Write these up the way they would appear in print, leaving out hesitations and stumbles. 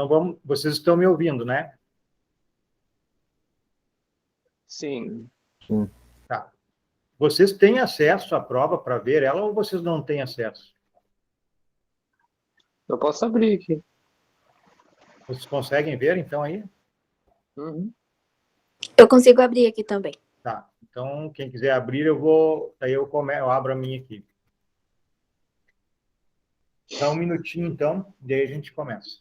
Então, vocês estão me ouvindo, né? Sim. Tá. Vocês têm acesso à prova para ver ela ou vocês não têm acesso? Eu posso abrir aqui. Vocês conseguem ver, então, aí? Uhum. Eu consigo abrir aqui também. Tá. Então, quem quiser abrir, aí eu abro a minha aqui. Dá um minutinho, então, e aí a gente começa.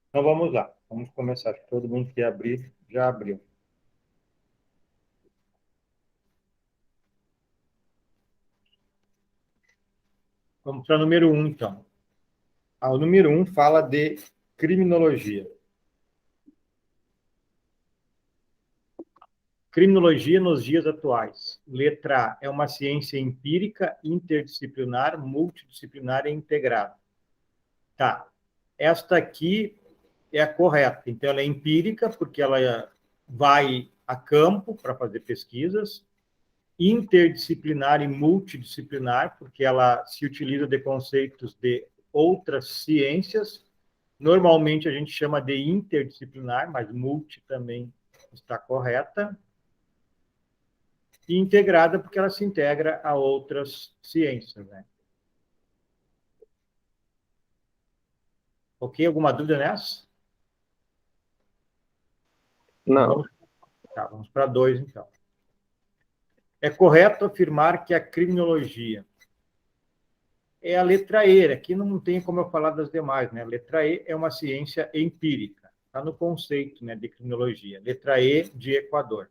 Então, vamos lá. Vamos começar. Todo mundo que abrir, já abriu. Vamos para o número 1, então. O número 1 fala de criminologia. Criminologia nos dias atuais. Letra A é uma ciência empírica, interdisciplinar, multidisciplinar e integrada. Tá. Esta aqui é a correta. Então, ela é empírica, porque ela vai a campo para fazer pesquisas. Interdisciplinar e multidisciplinar, porque ela se utiliza de conceitos de outras ciências. Normalmente, a gente chama de interdisciplinar, mas multi também está correta. E integrada, porque ela se integra a outras ciências, né? Ok? Alguma dúvida nessa? Não. Vamos para 2, então. É correto afirmar que a criminologia é a letra E. Aqui não tem como eu falar das demais, né? A letra E é uma ciência empírica. Está no conceito, né, de criminologia. Letra E de Equador.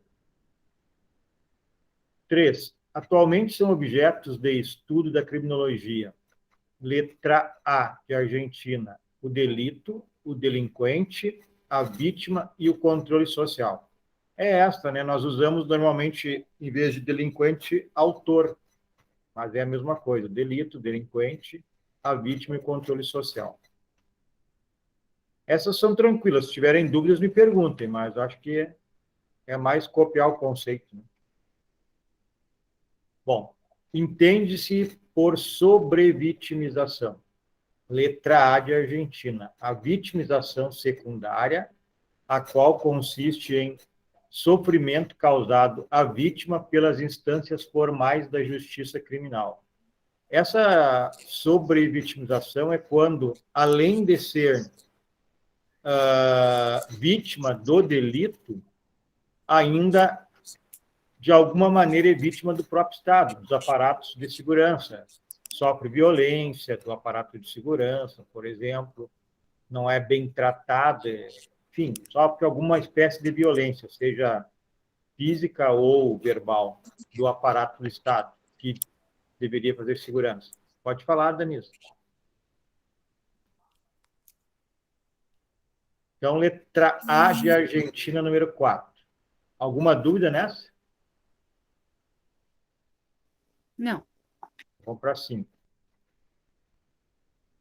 3. Atualmente são objetos de estudo da criminologia. Letra A de Argentina, o delito, o delinquente, a vítima e o controle social. É esta, né? Nós usamos normalmente, em vez de delinquente, autor. Mas é a mesma coisa, delito, delinquente, a vítima e o controle social. Essas são tranquilas. Se tiverem dúvidas, me perguntem, mas acho que é mais copiar o conceito, né? Bom, entende-se por sobrevitimização. Letra A de Argentina, a vitimização secundária, a qual consiste em sofrimento causado à vítima pelas instâncias formais da justiça criminal. Essa sobrevitimização é quando, além de ser vítima do delito, ainda, de alguma maneira, é vítima do próprio Estado, dos aparatos de segurança. Sofre violência do aparato de segurança, por exemplo, não é bem tratado, enfim, sofre alguma espécie de violência, seja física ou verbal, do aparato do Estado, que deveria fazer segurança. Pode falar, Danilo. Então, letra A de Argentina, número 4. Alguma dúvida nessa? Não. Vamos para 5.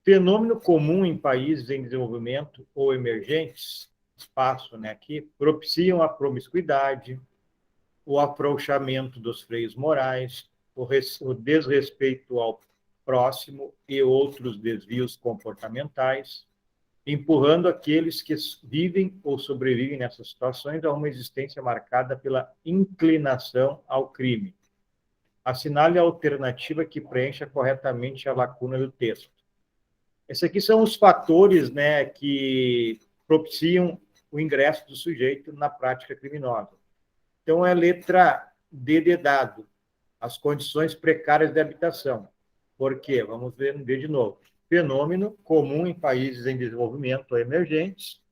Fenômeno comum em países em desenvolvimento ou emergentes, espaço, né, aqui, propiciam a promiscuidade, o afrouxamento dos freios morais, o desrespeito ao próximo e outros desvios comportamentais, empurrando aqueles que vivem ou sobrevivem nessas situações a uma existência marcada pela inclinação ao crime. Assinale a alternativa que preencha corretamente a lacuna do texto. Esses aqui são os fatores, né, que propiciam o ingresso do sujeito na prática criminosa. Então, é letra D de dado, as condições precárias de habitação. Por quê? Vamos ver de novo. Fenômeno comum em países em desenvolvimento ou emergentes.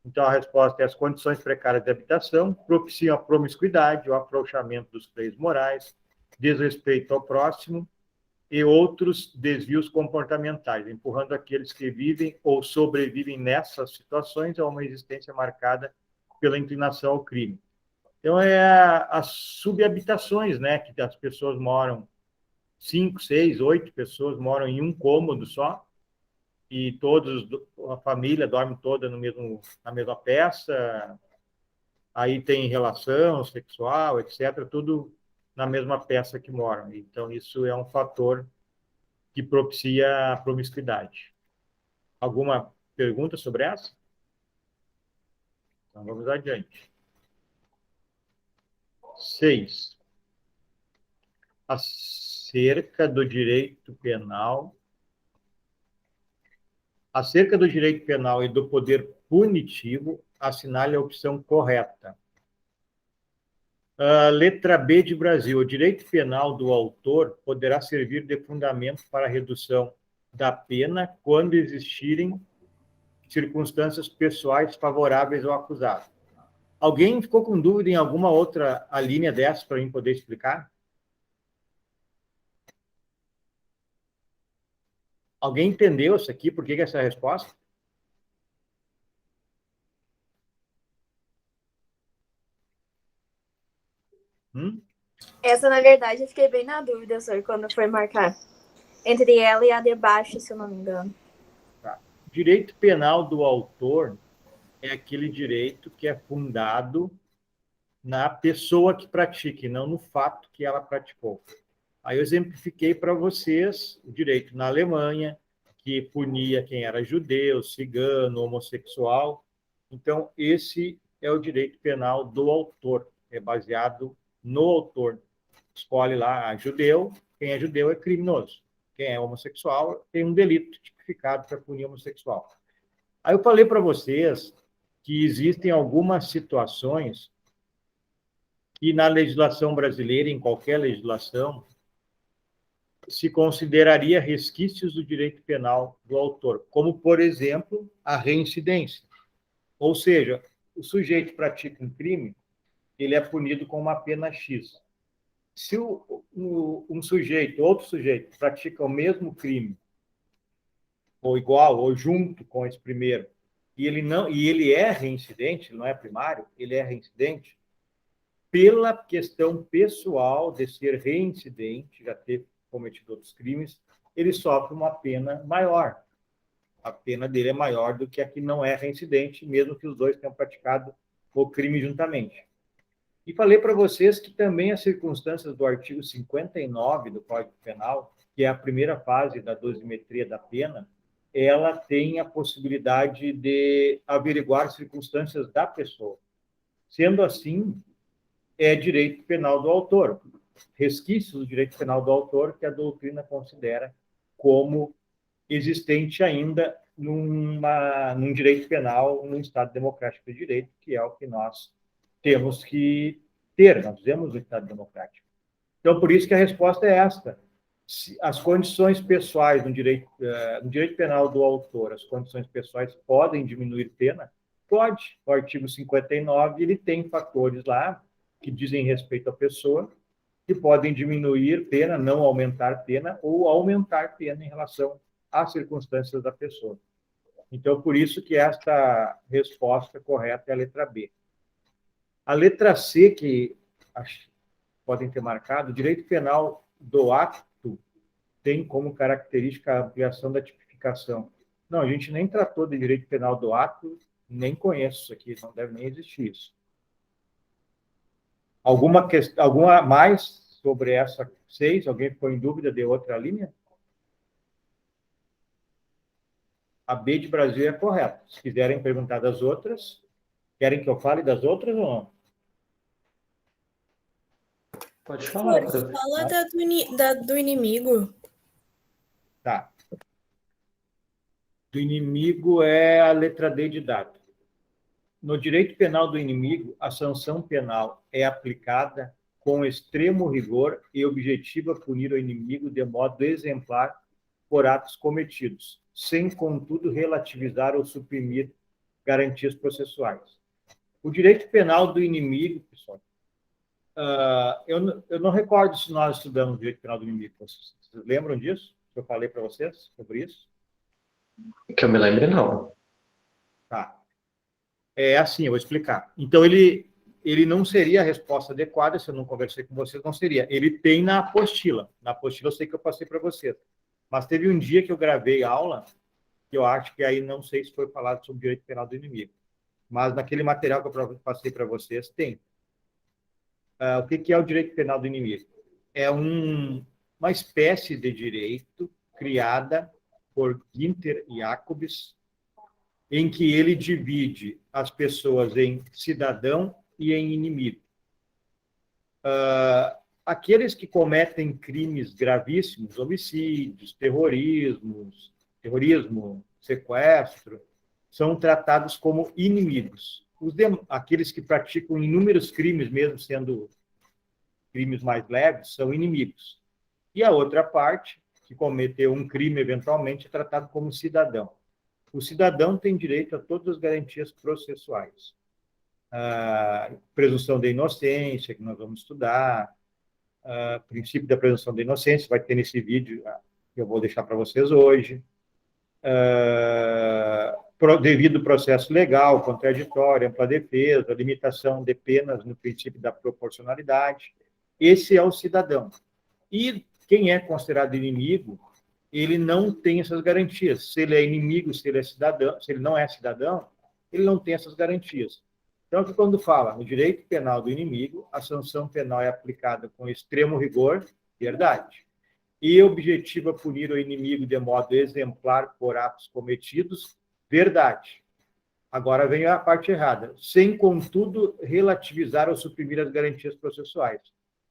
Então, a resposta é as condições precárias de habitação, propiciam a promiscuidade, o afrouxamento dos freios morais, desrespeito ao próximo e outros desvios comportamentais, empurrando aqueles que vivem ou sobrevivem nessas situações a uma existência marcada pela inclinação ao crime. Então, as subhabitações, né, que as pessoas moram, 5, 6, 8 pessoas moram em um cômodo só, e a família dorme toda na mesma peça, aí tem relação sexual, etc., tudo na mesma peça que moram. Então, isso é um fator que propicia a promiscuidade. Alguma pergunta sobre essa? Então, vamos adiante. 6. Acerca do direito penal e do poder punitivo, assinale a opção correta. Letra B de Brasil. O direito penal do autor poderá servir de fundamento para a redução da pena quando existirem circunstâncias pessoais favoráveis ao acusado. Alguém ficou com dúvida em alguma outra linha dessa para mim poder explicar? Alguém entendeu isso aqui? Por que essa é a resposta? Essa, na verdade, eu fiquei bem na dúvida, senhor, quando foi marcar. Entre ela e a de baixo, se eu não me engano. Tá. Direito penal do autor é aquele direito que é fundado na pessoa que pratica, e não no fato que ela praticou. Aí eu exemplifiquei para vocês o direito na Alemanha, que punia quem era judeu, cigano, homossexual. Então, esse é o direito penal do autor, é baseado no autor. Escolhe lá, judeu, quem é judeu é criminoso. Quem é homossexual tem um delito tipificado para punir homossexual. Aí eu falei para vocês que existem algumas situações que na legislação brasileira, em qualquer legislação, se consideraria resquícios do direito penal do autor, como, por exemplo, a reincidência. Ou seja, o sujeito pratica um crime, ele é punido com uma pena X. Se outro sujeito, pratica o mesmo crime, ou igual, ou junto com esse primeiro, e ele é reincidente, não é primário, ele é reincidente, pela questão pessoal de ser reincidente, já ter cometido outros crimes, ele sofre uma pena maior. A pena dele é maior do que a que não é reincidente, mesmo que os dois tenham praticado o crime juntamente. E falei para vocês que também as circunstâncias do artigo 59 do Código Penal, que é a primeira fase da dosimetria da pena, ela tem a possibilidade de averiguar circunstâncias da pessoa. Sendo assim, é direito penal do autor, resquícios do direito penal do autor que a doutrina considera como existente ainda num direito penal, num Estado democrático de direito, que é o que nós temos que ter, nós temos um Estado democrático. Então, por isso que a resposta é esta. As condições pessoais no direito penal do autor, as condições pessoais podem diminuir pena? Pode. O artigo 59, ele tem fatores lá que dizem respeito à pessoa, que podem diminuir pena, não aumentar pena, ou aumentar pena em relação às circunstâncias da pessoa. Então, por isso que esta resposta correta é a letra B. A letra C, que podem ter marcado, o direito penal do ato tem como característica a ampliação da tipificação. Não, a gente nem tratou de direito penal do ato, nem conheço isso aqui, não deve nem existir isso. Alguma mais sobre essa 6? Alguém ficou em dúvida de outra linha? A B de Brasil é correta. Se quiserem perguntar das outras, querem que eu fale das outras ou não? Pode falar, prof. Fala do inimigo. Tá. Do inimigo é a letra D de dado. No direito penal do inimigo, a sanção penal é aplicada com extremo rigor e objetiva punir o inimigo de modo exemplar por atos cometidos, sem, contudo, relativizar ou suprimir garantias processuais. O direito penal do inimigo, pessoal, Eu não recordo se nós estudamos direito penal do inimigo. Vocês lembram disso? Que eu falei para vocês sobre isso? Que eu me lembre, não. Tá. É assim, eu vou explicar. Então, ele não seria a resposta adequada, se eu não conversei com vocês, não seria. Ele tem na apostila. Na apostila eu sei que eu passei para vocês. Mas teve um dia que eu gravei aula, que eu acho que aí não sei se foi falado sobre direito penal do inimigo. Mas naquele material que eu passei para vocês, tem. O que é o direito penal do inimigo? É uma espécie de direito criada por Günther Jacobs, em que ele divide as pessoas em cidadão e em inimigo. Aqueles que cometem crimes gravíssimos, homicídios, terrorismo, sequestro, são tratados como inimigos. Aqueles que praticam inúmeros crimes, mesmo sendo crimes mais leves, são inimigos. E a outra parte, que cometeu um crime eventualmente, é tratado como cidadão. O cidadão tem direito a todas as garantias processuais. A presunção da inocência, que nós vamos estudar, princípio da presunção da inocência, vai ter nesse vídeo que eu vou deixar para vocês hoje, devido processo legal, contraditório, ampla defesa, limitação de penas no princípio da proporcionalidade. Esse é o cidadão. E quem é considerado inimigo, ele não tem essas garantias. Se ele é inimigo, se ele é cidadão, se ele não é cidadão, ele não tem essas garantias. Então, quando fala no direito penal do inimigo, a sanção penal é aplicada com extremo rigor, verdade, e objetiva punir o inimigo de modo exemplar por atos cometidos, verdade. Agora vem a parte errada. Sem, contudo, relativizar ou suprimir as garantias processuais.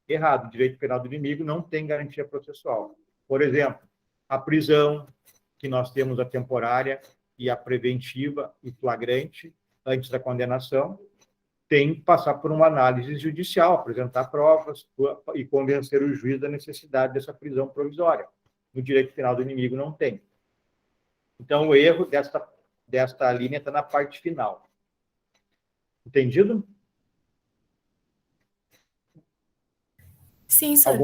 Errado. O direito penal do inimigo não tem garantia processual. Por exemplo, a prisão, que nós temos a temporária e a preventiva e flagrante, antes da condenação, tem que passar por uma análise judicial, apresentar provas e convencer o juiz da necessidade dessa prisão provisória. No direito penal do inimigo não tem. Então, o erro desta linha está na parte final. Entendido? Sim, senhor.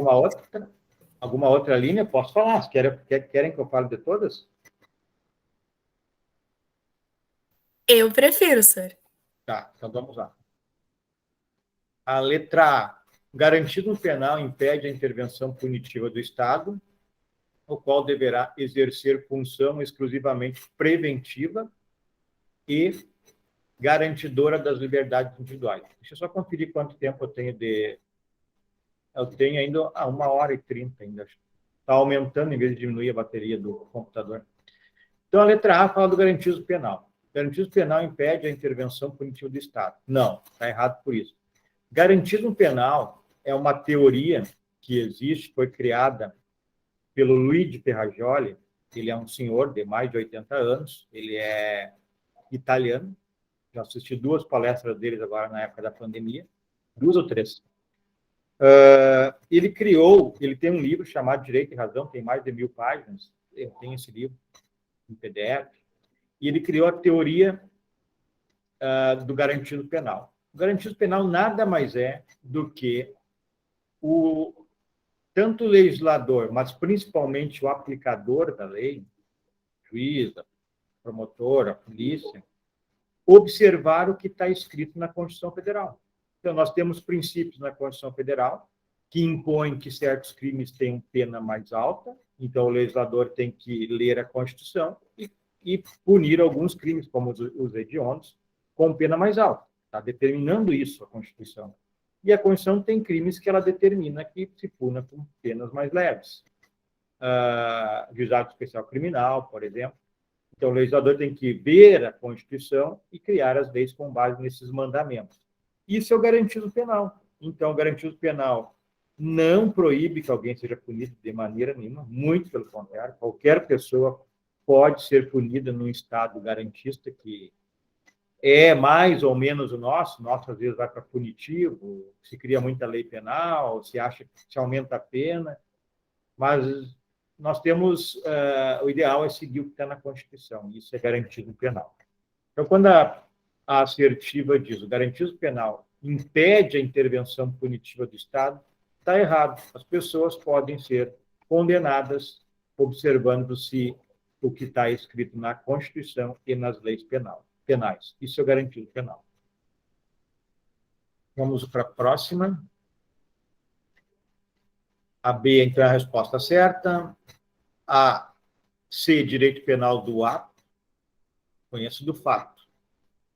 Alguma outra linha? Posso falar? Querem que eu fale de todas? Eu prefiro, senhor. Tá, então vamos lá. A letra A. Garantido penal impede a intervenção punitiva do Estado, o qual deverá exercer função exclusivamente preventiva e garantidora das liberdades individuais. Deixa eu só conferir quanto tempo eu tenho de... Eu tenho ainda 1h30 ainda. Está aumentando em vez de diminuir a bateria do computador. Então, a letra A fala do garantismo penal. O garantismo penal impede a intervenção punitiva do Estado. Não, está errado por isso. Garantismo penal é uma teoria que existe, foi criada pelo Luigi Ferrajoli. Ele é um senhor de mais de 80 anos, ele é italiano. Já assisti 2 palestras deles agora na época da pandemia, 2 ou 3. Ele tem um livro chamado Direito e Razão, tem mais de 1000 páginas, eu tenho esse livro em PDF, e ele criou a teoria do garantismo penal. O garantismo penal nada mais é do que tanto o legislador, mas principalmente o aplicador da lei, o juiz, a promotora, a polícia, observar o que está escrito na Constituição Federal. Então, nós temos princípios na Constituição Federal que impõem que certos crimes tenham pena mais alta, então o legislador tem que ler a Constituição e punir alguns crimes, como os hediondos, com pena mais alta. Está determinando isso a Constituição. E a Constituição tem crimes que ela determina que se puna com penas mais leves. Juizado especial criminal, por exemplo. Então, o legislador tem que ver a Constituição e criar as leis com base nesses mandamentos. Isso é o garantismo penal. Então, o garantismo penal não proíbe que alguém seja punido de maneira nenhuma, muito pelo contrário. Qualquer pessoa pode ser punida num Estado garantista que é mais ou menos o nosso às vezes vai para punitivo, se cria muita lei penal, se acha que se aumenta a pena, mas nós temos, o ideal é seguir o que está na Constituição, isso é garantismo penal. Então, quando a assertiva diz o garantismo penal impede a intervenção punitiva do Estado, está errado. As pessoas podem ser condenadas observando-se o que está escrito na Constituição e nas leis penais. Isso é garantido penal. Vamos para a próxima. A B, então, é a resposta certa. A C, direito penal do ato. Conheço do fato.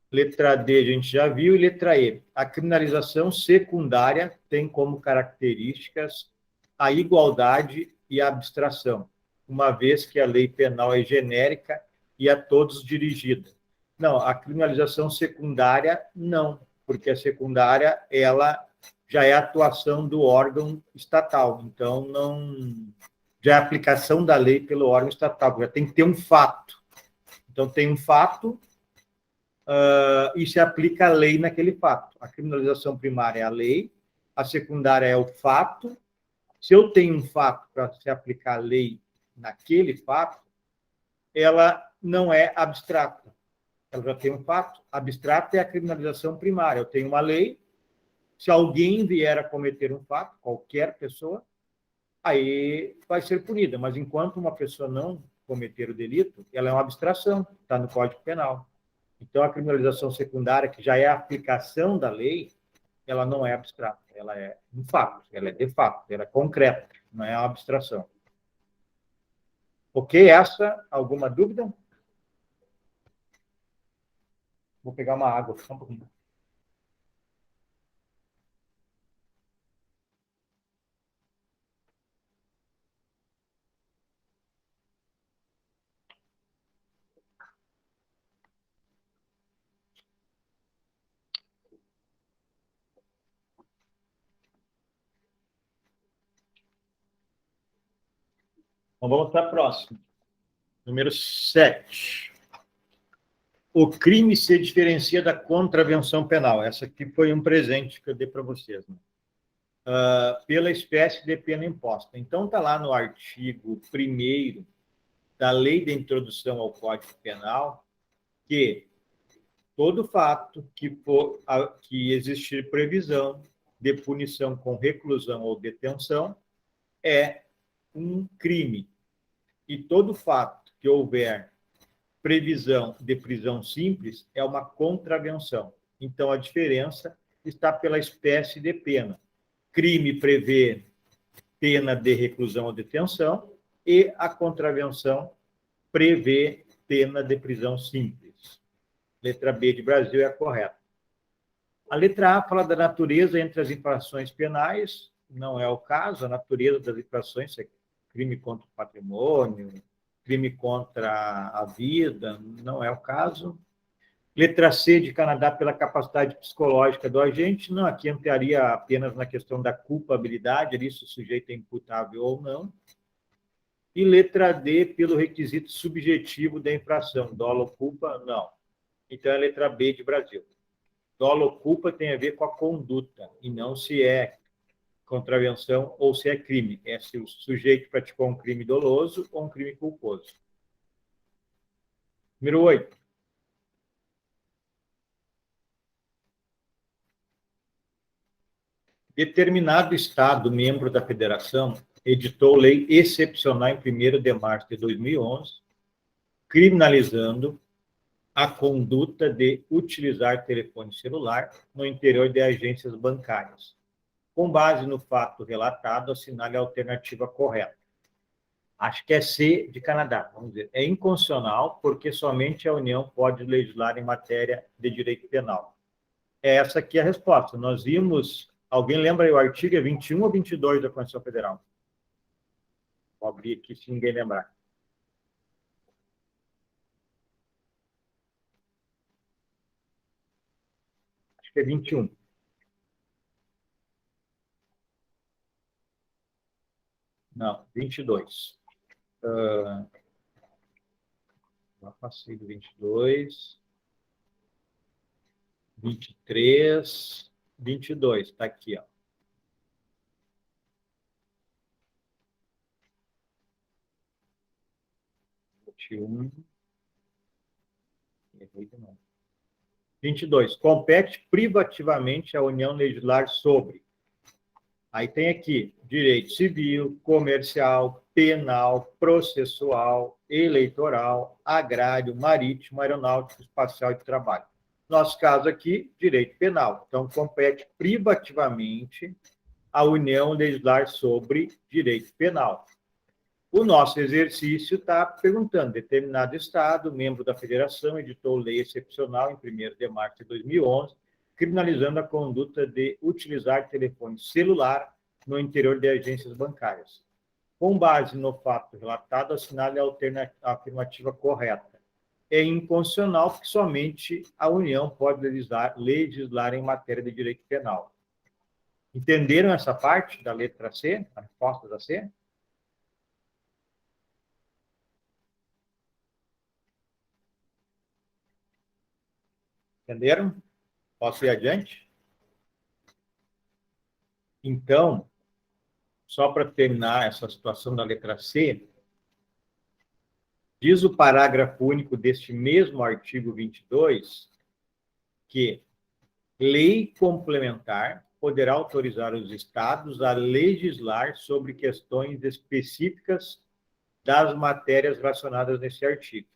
Letra D, a gente já viu. E letra E, a criminalização secundária tem como características a igualdade e a abstração, uma vez que a lei penal é genérica e a todos dirigida. Não, a criminalização secundária, não, porque a secundária, ela já é a atuação do órgão estatal, então não já é a aplicação da lei pelo órgão estatal, já tem que ter um fato. Então, tem um fato, e se aplica a lei naquele fato. A criminalização primária é a lei, a secundária é o fato. Se eu tenho um fato para se aplicar a lei naquele fato, ela não é abstrata. Ela já tem um fato. Abstrata é a criminalização primária. Eu tenho uma lei, se alguém vier a cometer um fato, qualquer pessoa, aí vai ser punida. Mas enquanto uma pessoa não cometer o delito, ela é uma abstração, está no Código Penal. Então, a criminalização secundária, que já é a aplicação da lei, ela não é abstrata, ela é um fato, ela é de fato, ela é concreta, não é uma abstração. Ok? Essa, alguma dúvida? Vou pegar uma água, só um pouquinho. Então, vamos para a próxima. Número 7. O crime se diferencia da contravenção penal. Essa aqui foi um presente que eu dei para vocês. Né? Pela espécie de pena imposta. Então, está lá no artigo 1º da Lei de Introdução ao Código Penal que todo fato que existir previsão de punição com reclusão ou detenção é um crime. E todo fato que houver previsão de prisão simples é uma contravenção. Então, a diferença está pela espécie de pena. Crime prevê pena de reclusão ou detenção e a contravenção prevê pena de prisão simples. Letra B de Brasil é a correta. A letra A fala da natureza entre as infrações penais, não é o caso, a natureza das infrações é crime contra o patrimônio, crime contra a vida, não é o caso. Letra C de Canadá, pela capacidade psicológica do agente, não, aqui entraria apenas na questão da culpabilidade, ali se o sujeito é imputável ou não. E letra D, pelo requisito subjetivo da infração, dolo ou culpa, não. Então, é a letra B de Brasil. Dolo ou culpa tem a ver com a conduta, e não se é contravenção ou se é crime. É se o sujeito praticou um crime doloso ou um crime culposo. Número 8. Determinado Estado, membro da Federação, editou lei excepcional em 1º de março de 2011, criminalizando a conduta de utilizar telefone celular no interior de agências bancárias. Com base no fato relatado, assinale a alternativa correta. Acho que é C de Canadá, vamos dizer. É inconstitucional porque somente a União pode legislar em matéria de direito penal. Essa aqui é a resposta. Nós vimos, alguém lembra aí, o artigo é 21 ou 22 da Constituição Federal? Vou abrir aqui se ninguém lembrar. Acho que é 21. Não, 22. Já passei do 22. 23, 22, está aqui, ó. Errei de novo. 22. Compete privativamente à União legislar sobre. Aí tem aqui direito civil, comercial, penal, processual, eleitoral, agrário, marítimo, aeronáutico, espacial e de trabalho. Nosso caso aqui, direito penal. Então, compete privativamente à União legislar sobre direito penal. O nosso exercício está perguntando: determinado Estado, membro da Federação, editou lei excepcional em 1º de março de 2011, criminalizando a conduta de utilizar telefone celular no interior de agências bancárias. Com base no fato relatado, assinale a afirmativa correta. É inconstitucional porque somente a União pode legislar em matéria de direito penal. Entenderam essa parte da letra C, a resposta da C? Entenderam? Posso ir adiante? Então, só para terminar essa situação da letra C, diz o parágrafo único deste mesmo artigo 22 que lei complementar poderá autorizar os estados a legislar sobre questões específicas das matérias relacionadas nesse artigo.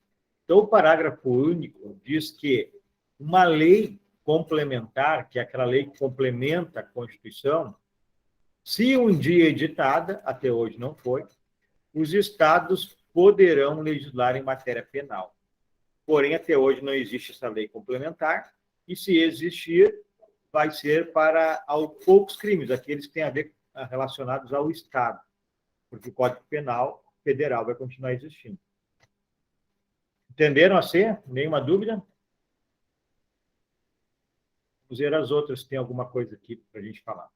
Então, o parágrafo único diz que uma lei complementar, que é aquela lei que complementa a Constituição, se um dia editada, até hoje não foi, os estados poderão legislar em matéria penal. Porém, até hoje não existe essa lei complementar, e se existir, vai ser para poucos crimes, aqueles que têm a ver relacionados ao Estado, porque o Código Penal Federal vai continuar existindo. Entenderam a C? Nenhuma dúvida? Vamos ver as outras, se tem alguma coisa aqui para a gente falar.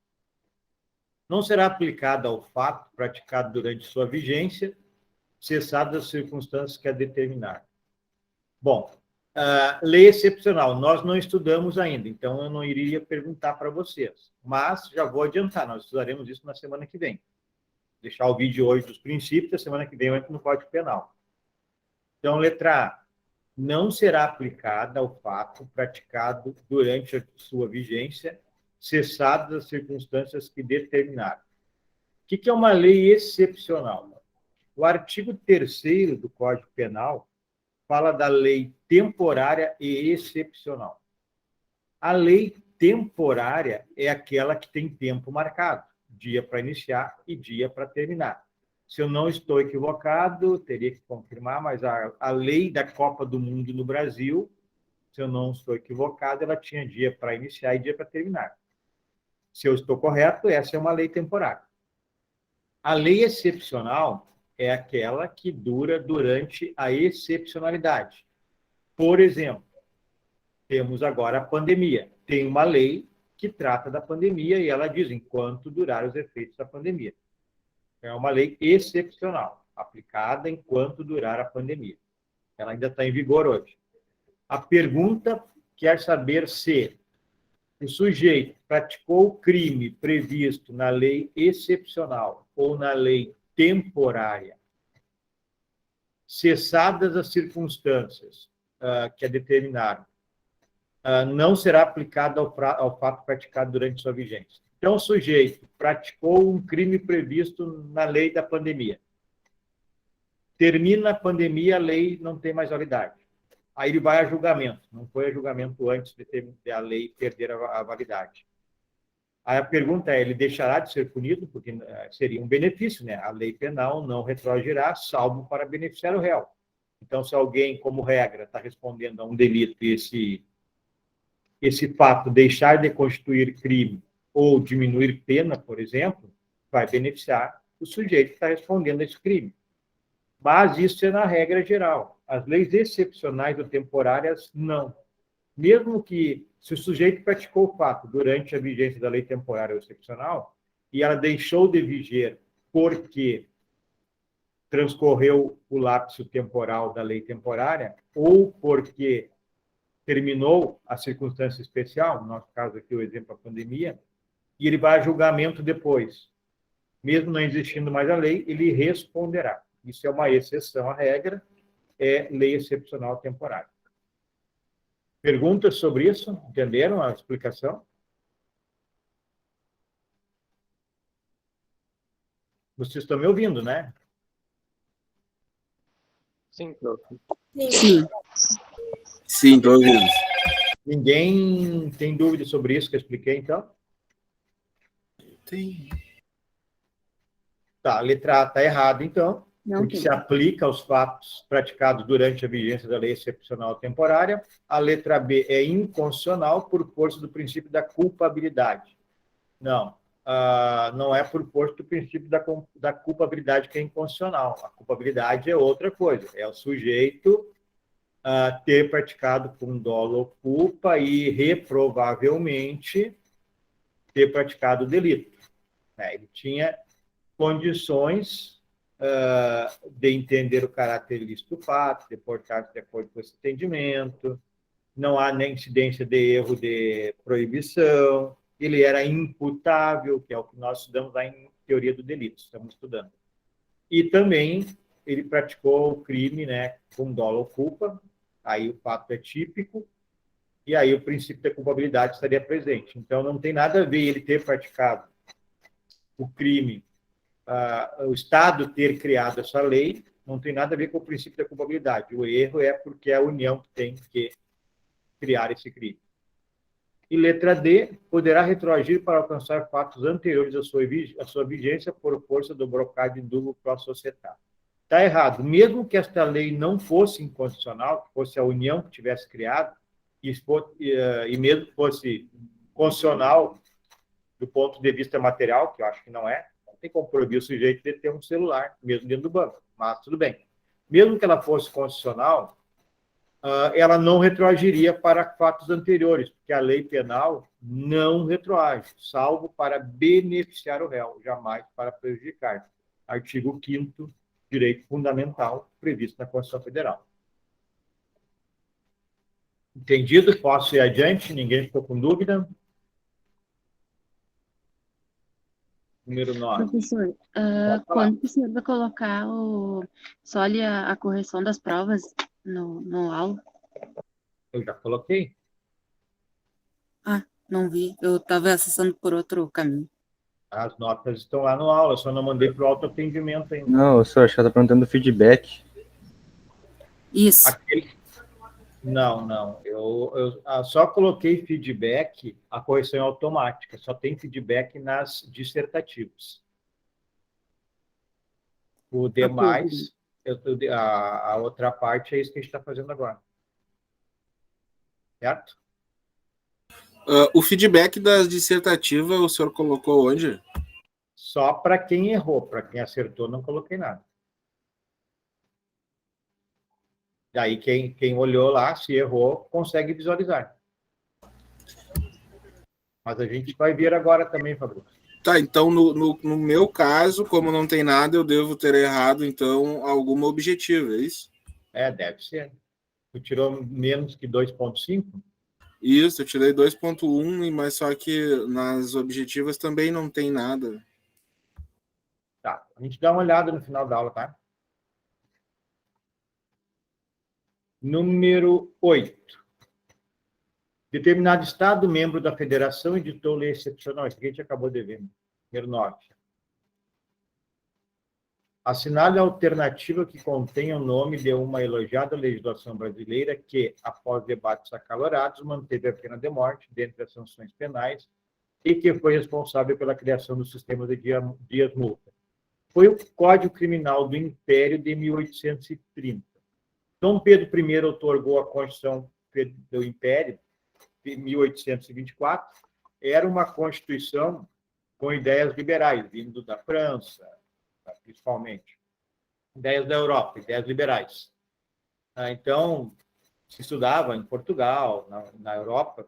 Não será aplicada ao fato praticado durante sua vigência, cessadas as circunstâncias que a determinar. Bom, lei excepcional, nós não estudamos ainda, então eu não iria perguntar para vocês, mas já vou adiantar, nós estudaremos isso na semana que vem. Deixar o vídeo hoje dos princípios, a semana que vem eu entro no Código Penal. Então, letra A, não será aplicada ao fato praticado durante a sua vigência, cessadas as circunstâncias que determinaram. O que é uma lei excepcional? O artigo 3º do Código Penal fala da lei temporária e excepcional. A lei temporária é aquela que tem tempo marcado, dia para iniciar e dia para terminar. Se eu não estou equivocado, teria que confirmar, mas a lei da Copa do Mundo no Brasil, se eu não estou equivocado, ela tinha dia para iniciar e dia para terminar. Se eu estou correto, essa é uma lei temporária. A lei excepcional é aquela que dura durante a excepcionalidade. Por exemplo, temos agora a pandemia. Tem uma lei que trata da pandemia e ela diz enquanto durar os efeitos da pandemia. É uma lei excepcional, aplicada enquanto durar a pandemia. Ela ainda está em vigor hoje. A pergunta quer saber se o sujeito praticou o crime previsto na lei excepcional ou na lei temporária, cessadas as circunstâncias que a determinaram, não será aplicado ao fato praticado durante sua vigência. Então, o sujeito praticou um crime previsto na lei da pandemia. Termina a pandemia, a lei não tem mais validade. Aí ele vai a julgamento. Não foi a julgamento antes de a lei perder a validade. Aí a pergunta é, ele deixará de ser punido? Porque seria um benefício, né? A lei penal não retroagirá, salvo para beneficiar o réu. Então, se alguém, como regra, está respondendo a um delito e esse fato deixar de constituir crime ou diminuir pena, por exemplo, vai beneficiar o sujeito que está respondendo a esse crime. Mas isso é na regra geral. As leis excepcionais ou temporárias, não. Mesmo que, se o sujeito praticou o fato durante a vigência da lei temporária ou excepcional, e ela deixou de viger porque transcorreu o lapso temporal da lei temporária, ou porque terminou a circunstância especial, no nosso caso aqui o exemplo da pandemia, e ele vai a julgamento depois. Mesmo não existindo mais a lei, ele responderá. Isso é uma exceção à regra, é lei excepcional temporária. Perguntas sobre isso? Entenderam a explicação? Vocês estão me ouvindo, né? Sim, prof. Sim. Sim, estou ouvindo. Ninguém tem dúvida sobre isso que eu expliquei, então? Tem. Tá, a letra A está errada, então, Não porque tem. se aplica aos fatos praticados durante a vigência da lei excepcional temporária. A letra B é inconstitucional por força do princípio da culpabilidade. Não, não é por força do princípio da culpabilidade que é inconstitucional. A culpabilidade é outra coisa, é o sujeito ter praticado com dolo ou culpa e reprovavelmente ter praticado o delito. Ele tinha condições de entender o caráter ilícito do fato, de portar-se de acordo com esse entendimento, não há nem incidência de erro de proibição, ele era imputável, que é o que nós estudamos lá em teoria do delito, estamos estudando. E também ele praticou o crime, né, com dolo ou culpa, aí o fato é típico, e aí o princípio da culpabilidade estaria presente. Então, não tem nada a ver ele ter praticado o crime, o Estado ter criado essa lei, não tem nada a ver com o princípio da culpabilidade. O erro é porque é a União que tem que criar esse crime. E letra D, poderá retroagir para alcançar fatos anteriores à sua vigência por força do brocado de dúvida pro societário. Está errado. Mesmo que esta lei não fosse inconstitucional, que fosse a União que tivesse criado, e mesmo que fosse constitucional do ponto de vista material, que eu acho que não tem como proibir o sujeito de ter um celular, mesmo dentro do banco, mas tudo bem. Mesmo que ela fosse constitucional, ela não retroagiria para fatos anteriores, porque a lei penal não retroage, salvo para beneficiar o réu, jamais para prejudicar. Artigo 5º, direito fundamental, previsto na Constituição Federal. Entendido? Posso ir adiante? Ninguém ficou com dúvida? Número 9. Professor, quando que o senhor vai colocar só ali a correção das provas no aula? Eu já coloquei. Ah, não vi. Eu estava acessando por outro caminho. As notas estão lá no aula, só não mandei para o autoatendimento ainda. Não, senhor, acho que ela está perguntando do feedback. Isso. Não. Eu só coloquei feedback, a correção é automática, só tem feedback nas dissertativas. O demais, a outra parte é isso que a gente está fazendo agora. Certo? O feedback das dissertativas o senhor colocou onde? Só para quem errou, para quem acertou, não coloquei nada. Daí quem olhou lá, se errou, consegue visualizar. Mas a gente vai ver agora também, Fabrício. Tá, então no meu caso, como não tem nada, eu devo ter errado, então, alguma objetiva, é isso? Deve ser. Tu tirou menos que 2,5? Isso, eu tirei 2,1, mas só que nas objetivas também não tem nada. Tá, a gente dá uma olhada no final da aula, tá? Número 8. Determinado Estado, membro da Federação, editou lei excepcional. Isso aqui a gente acabou de ver. Número 9. Assinale a alternativa que contenha o nome de uma elogiada legislação brasileira que, após debates acalorados, manteve a pena de morte dentre as sanções penais e que foi responsável pela criação do sistema de dias-multa. Foi o Código Criminal do Império de 1830. Dom Pedro I outorgou a Constituição do Império de 1824. Era uma Constituição com ideias liberais, vindo da França, principalmente. Ideias da Europa, ideias liberais. Então, se estudava em Portugal, na Europa,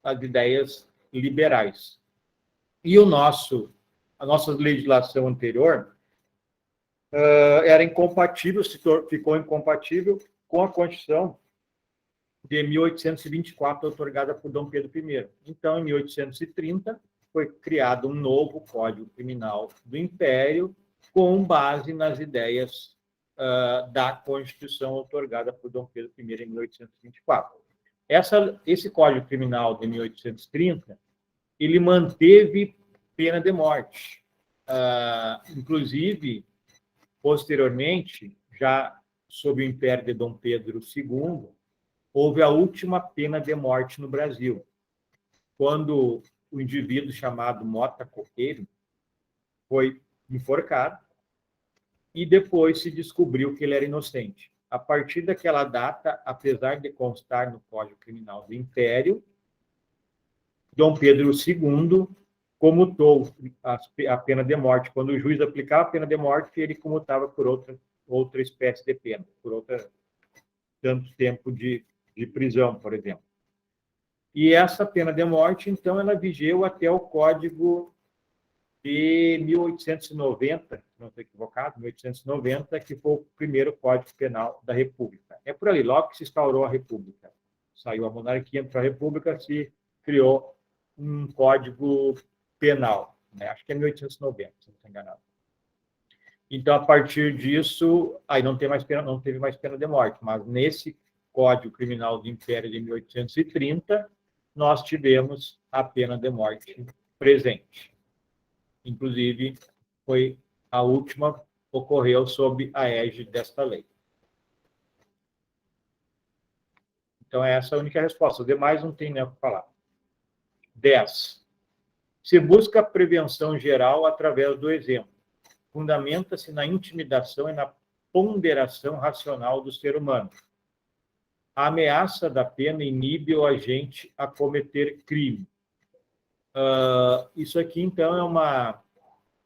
as ideias liberais. E a nossa legislação anterior era incompatível, ficou incompatível com a Constituição de 1824, outorgada por Dom Pedro I. Então, em 1830, foi criado um novo Código Criminal do Império, com base nas ideias da Constituição outorgada por Dom Pedro I em 1824. Esse Código Criminal de 1830, ele manteve pena de morte. Inclusive, posteriormente, já sob o Império de Dom Pedro II, houve a última pena de morte no Brasil, quando o indivíduo chamado Mota Coqueiro foi enforcado e depois se descobriu que ele era inocente. A partir daquela data, apesar de constar no Código Criminal do Império, Dom Pedro II comutou a pena de morte. Quando o juiz aplicava a pena de morte, ele comutava por outra espécie de pena, por tanto tempo de prisão, por exemplo. E essa pena de morte, então, ela vigeu até o Código de 1890, não estou equivocado, 1890, que foi o primeiro Código Penal da República. É por ali, logo que se instaurou a República. Saiu a monarquia, entrou a República, se criou um Código Penal. Né? Acho que é 1890, se não estou enganado. Então, a partir disso, aí não teve mais pena de morte, mas nesse Código Criminal do Império de 1830, nós tivemos a pena de morte presente. Inclusive, foi a última, ocorreu sob a égide desta lei. Então, essa é a única resposta. Os demais não tem nem o que falar. 10. Se busca a prevenção geral através do exemplo. Fundamenta-se na intimidação e na ponderação racional do ser humano. A ameaça da pena inibe o agente a cometer crime. Isso aqui, então, é uma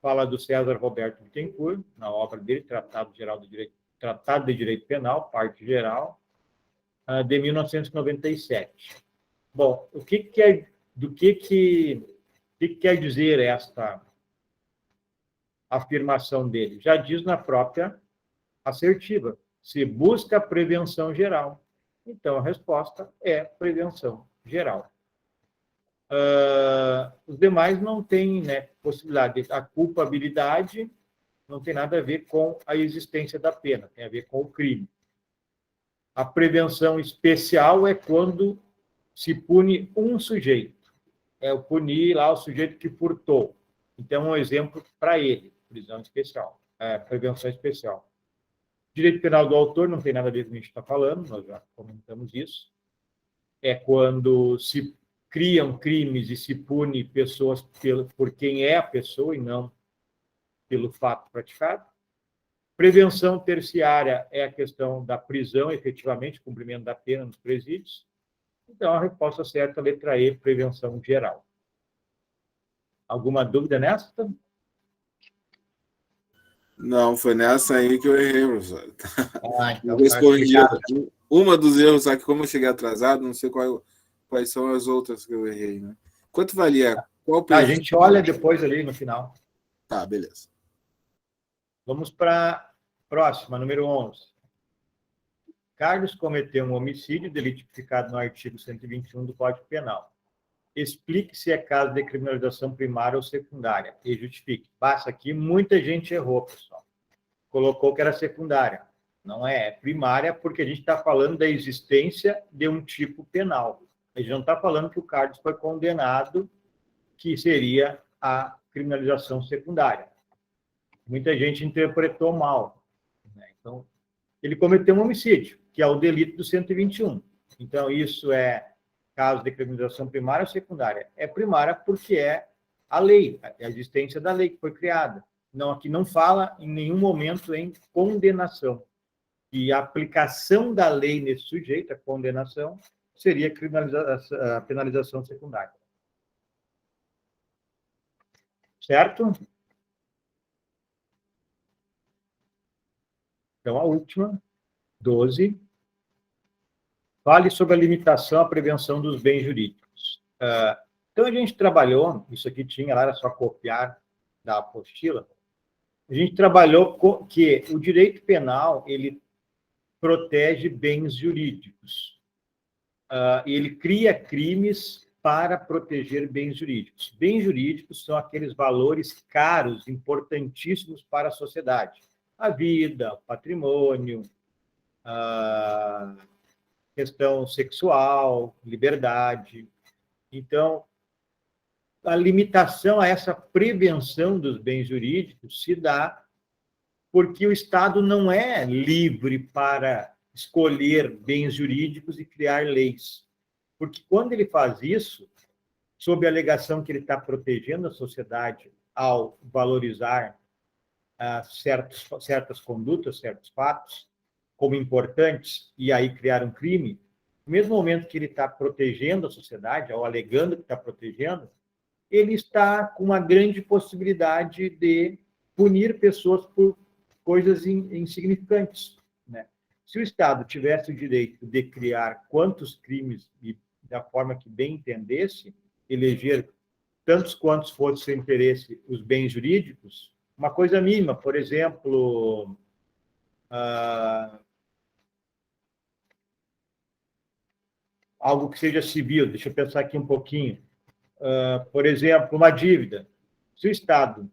fala do César Roberto Bittencourt, na obra dele, Tratado de Direito Penal, parte geral, de 1997. Bom, o que quer dizer esta afirmação dele? Já diz na própria assertiva, se busca a prevenção geral. Então, a resposta é prevenção geral. Os demais não têm, né, possibilidade. A culpabilidade não tem nada a ver com a existência da pena, tem a ver com o crime. A prevenção especial é quando se pune um sujeito. É o punir lá o sujeito que furtou. Então, um exemplo para ele, prisão especial, prevenção especial. Direito penal do autor não tem nada a ver com o que a gente está falando, nós já comentamos isso. É quando se criam crimes e se pune pessoas por quem é a pessoa e não pelo fato praticado. Prevenção terciária é a questão da prisão, efetivamente, cumprimento da pena nos presídios. Então, a resposta certa, letra E, prevenção geral. Alguma dúvida nessa? Não, foi nessa aí que eu errei, professor. Então, Eu respondi uma dos erros, só que como eu cheguei atrasado, não sei quais são as outras que eu errei, né? Quanto valia? Qual a gente olha depois ali no final. Tá, beleza. Vamos para a próxima, número 11. Carlos cometeu um homicídio, delito tipificado no artigo 121 do Código Penal. Explique se é caso de criminalização primária ou secundária e justifique. Passa aqui, muita gente errou, pessoal. Colocou que era secundária. Não é primária, porque a gente está falando da existência de um tipo penal. A gente não está falando que o Carlos foi condenado, que seria a criminalização secundária. Muita gente interpretou mal. Né? Então, ele cometeu um homicídio, que é o delito do 121. Então, isso é caso de criminalização primária ou secundária? É primária porque é a lei, a existência da lei que foi criada. Não, aqui não fala em nenhum momento em condenação. E a aplicação da lei nesse sujeito, a condenação, seria a penalização secundária. Certo? Então, a última, 12. Fale sobre a limitação à prevenção dos bens jurídicos. Então, a gente trabalhou, isso aqui tinha lá, era só copiar da apostila, a gente trabalhou que o direito penal, ele protege bens jurídicos. E ele cria crimes para proteger bens jurídicos. Bens jurídicos são aqueles valores caros, importantíssimos para a sociedade. A vida, o patrimônio, questão sexual, liberdade. Então, a limitação a essa prevenção dos bens jurídicos se dá porque o Estado não é livre para escolher bens jurídicos e criar leis. Porque quando ele faz isso, sob a alegação que ele está protegendo a sociedade ao valorizar certas condutas, certos fatos, como importantes, e aí criar um crime, no mesmo momento que ele está protegendo a sociedade, ou alegando que está protegendo, ele está com uma grande possibilidade de punir pessoas por coisas insignificantes, né? Se o Estado tivesse o direito de criar quantos crimes e da forma que bem entendesse, eleger tantos quantos fosse seu interesse os bens jurídicos, uma coisa mínima, por exemplo, algo que seja civil, deixa eu pensar aqui um pouquinho. Por exemplo, uma dívida. Se o Estado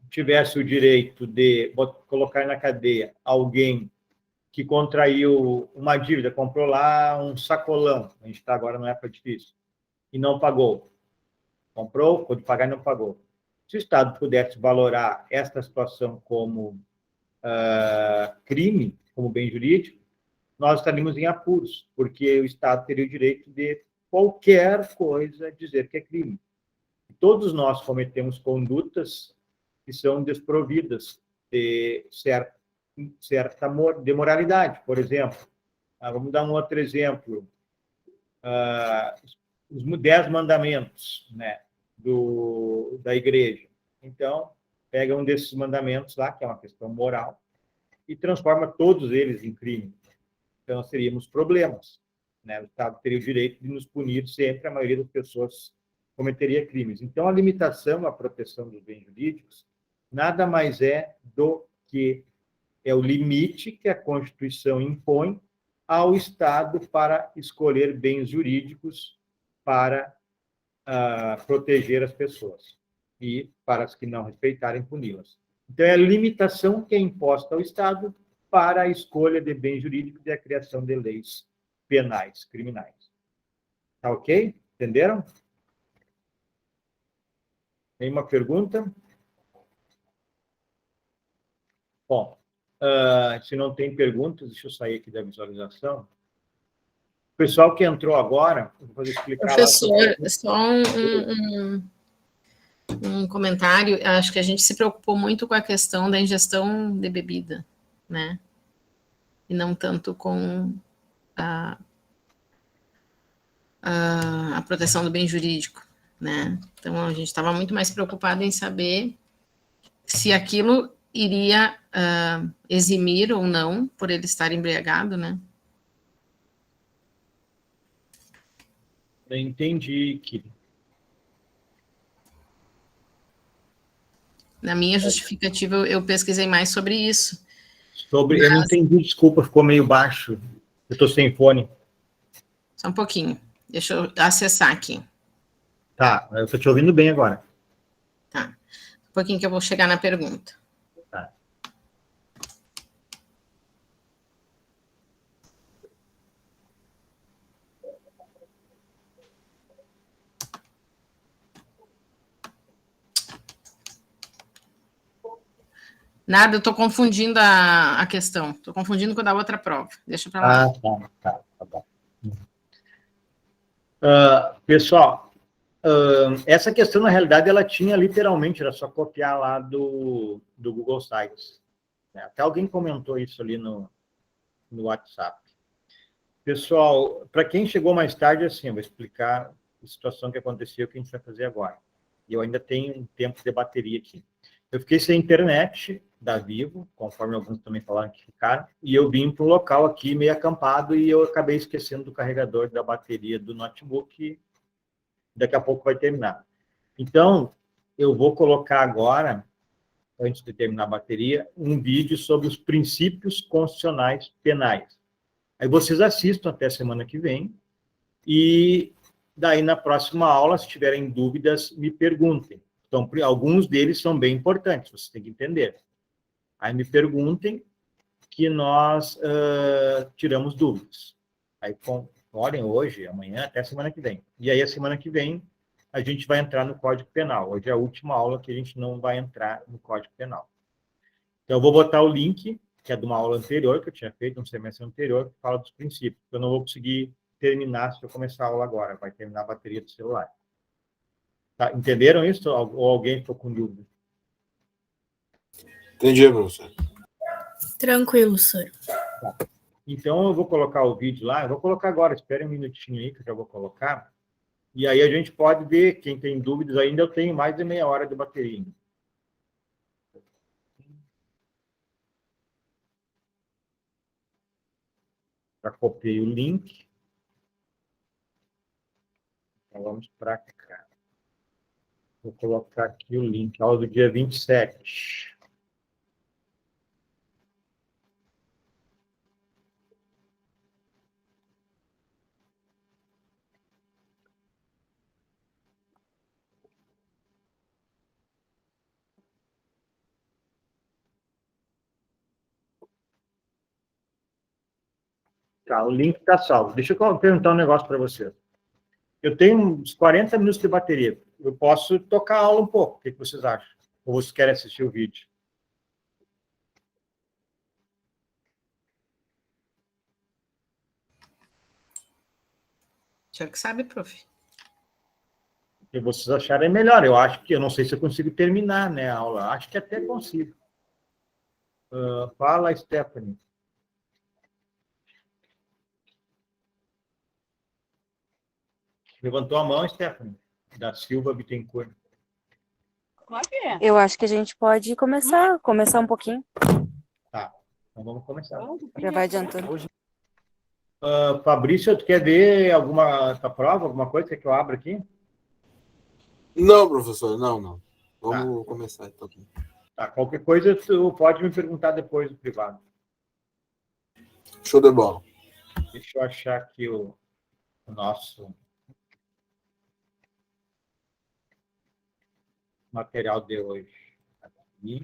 tivesse o direito de colocar na cadeia alguém que contraiu uma dívida, comprou lá um sacolão, a gente está agora numa época difícil, e não pagou. Comprou, pôde pagar e não pagou. Se o Estado pudesse valorar esta situação como crime, como bem jurídico, nós estaríamos em apuros, porque o Estado teria o direito de qualquer coisa dizer que é crime. Todos nós cometemos condutas que são desprovidas de certa moralidade. Por exemplo, vamos dar um outro exemplo, os 10 mandamentos, né, da igreja. Então, pega um desses mandamentos lá, que é uma questão moral, e transforma todos eles em crime. Então, nós teríamos problemas, né? O Estado teria o direito de nos punir sempre, a maioria das pessoas cometeria crimes. Então, a limitação à proteção dos bens jurídicos nada mais é do que o limite que a Constituição impõe ao Estado para escolher bens jurídicos para proteger as pessoas e, para as que não respeitarem, puni-las. Então, é a limitação que é imposta ao Estado para a escolha de bens jurídicos e a criação de leis penais, criminais. Tá ok? Entenderam? Tem uma pergunta? Bom, se não tem perguntas, deixa eu sair aqui da visualização. O pessoal que entrou agora, eu vou explicar. Professor, só um comentário. Acho que a gente se preocupou muito com a questão da ingestão de bebida, né? E não tanto com a proteção do bem jurídico, né? Então, a gente estava muito mais preocupado em saber se aquilo iria eximir ou não por ele estar embriagado, né? Eu entendi que... Na minha justificativa, eu pesquisei mais sobre isso. Eu não entendi, desculpa, ficou meio baixo. Eu estou sem fone. Só um pouquinho. Deixa eu acessar aqui. Tá, eu estou te ouvindo bem agora. Tá. Um pouquinho que eu vou chegar na pergunta. Tá. Nada, eu estou confundindo a questão. Estou confundindo com a da outra prova. Deixa para lá. Tá bom. Pessoal, essa questão, na realidade, ela tinha literalmente, era só copiar lá do Google Sites. Até alguém comentou isso ali no WhatsApp. Pessoal, para quem chegou mais tarde, assim, eu vou explicar a situação que aconteceu, que a gente vai fazer agora. E eu ainda tenho um tempo de bateria aqui. Eu fiquei sem internet da Vivo, conforme alguns também falaram que ficaram, e eu vim para um local aqui meio acampado e eu acabei esquecendo do carregador da bateria do notebook e daqui a pouco vai terminar. Então, eu vou colocar agora, antes de terminar a bateria, um vídeo sobre os princípios constitucionais penais. Aí vocês assistam até semana que vem e daí na próxima aula, se tiverem dúvidas, me perguntem. Então, alguns deles são bem importantes, vocês têm que entender. Aí me perguntem que nós tiramos dúvidas. Aí olhem hoje, amanhã, até semana que vem. E aí, a semana que vem, a gente vai entrar no Código Penal. Hoje é a última aula que a gente não vai entrar no Código Penal. Então, eu vou botar o link, que é de uma aula anterior, que eu tinha feito, um semestre anterior, que fala dos princípios. Eu não vou conseguir terminar se eu começar a aula agora. Vai terminar a bateria do celular. Tá? Entenderam isso? Ou alguém ficou com dúvida? Entendi, professor. Tranquilo, sir. Então, eu vou colocar o vídeo lá. Eu vou colocar agora. Espere um minutinho aí, que eu já vou colocar. E aí a gente pode ver. Quem tem dúvidas ainda, eu tenho mais de meia hora de bateria. Já copiei o link. Então, vamos para cá. Vou colocar aqui o link, aula do dia 27. Tá, o link está salvo. Deixa eu perguntar um negócio para você. Eu tenho uns 40 minutos de bateria. Eu posso tocar a aula um pouco. O que vocês acham? Ou vocês querem assistir o vídeo? O senhor que sabe, prof. O que vocês acharem melhor. Eu acho que, eu não sei se eu consigo terminar, né, a aula. Acho que até consigo. Fala, Stephanie. Levantou a mão, Stephanie, da Silva Bittencourt. Eu acho que a gente pode começar um pouquinho. Tá, então vamos começar. Já vai adiantando. Fabrício, tu quer ver alguma prova, alguma coisa? Quer que eu abra aqui? Não, professor, não. Vamos começar então. Tá, qualquer coisa tu pode me perguntar depois no privado. Show de bola. Deixa eu achar aqui o nosso material de hoje. Aqui.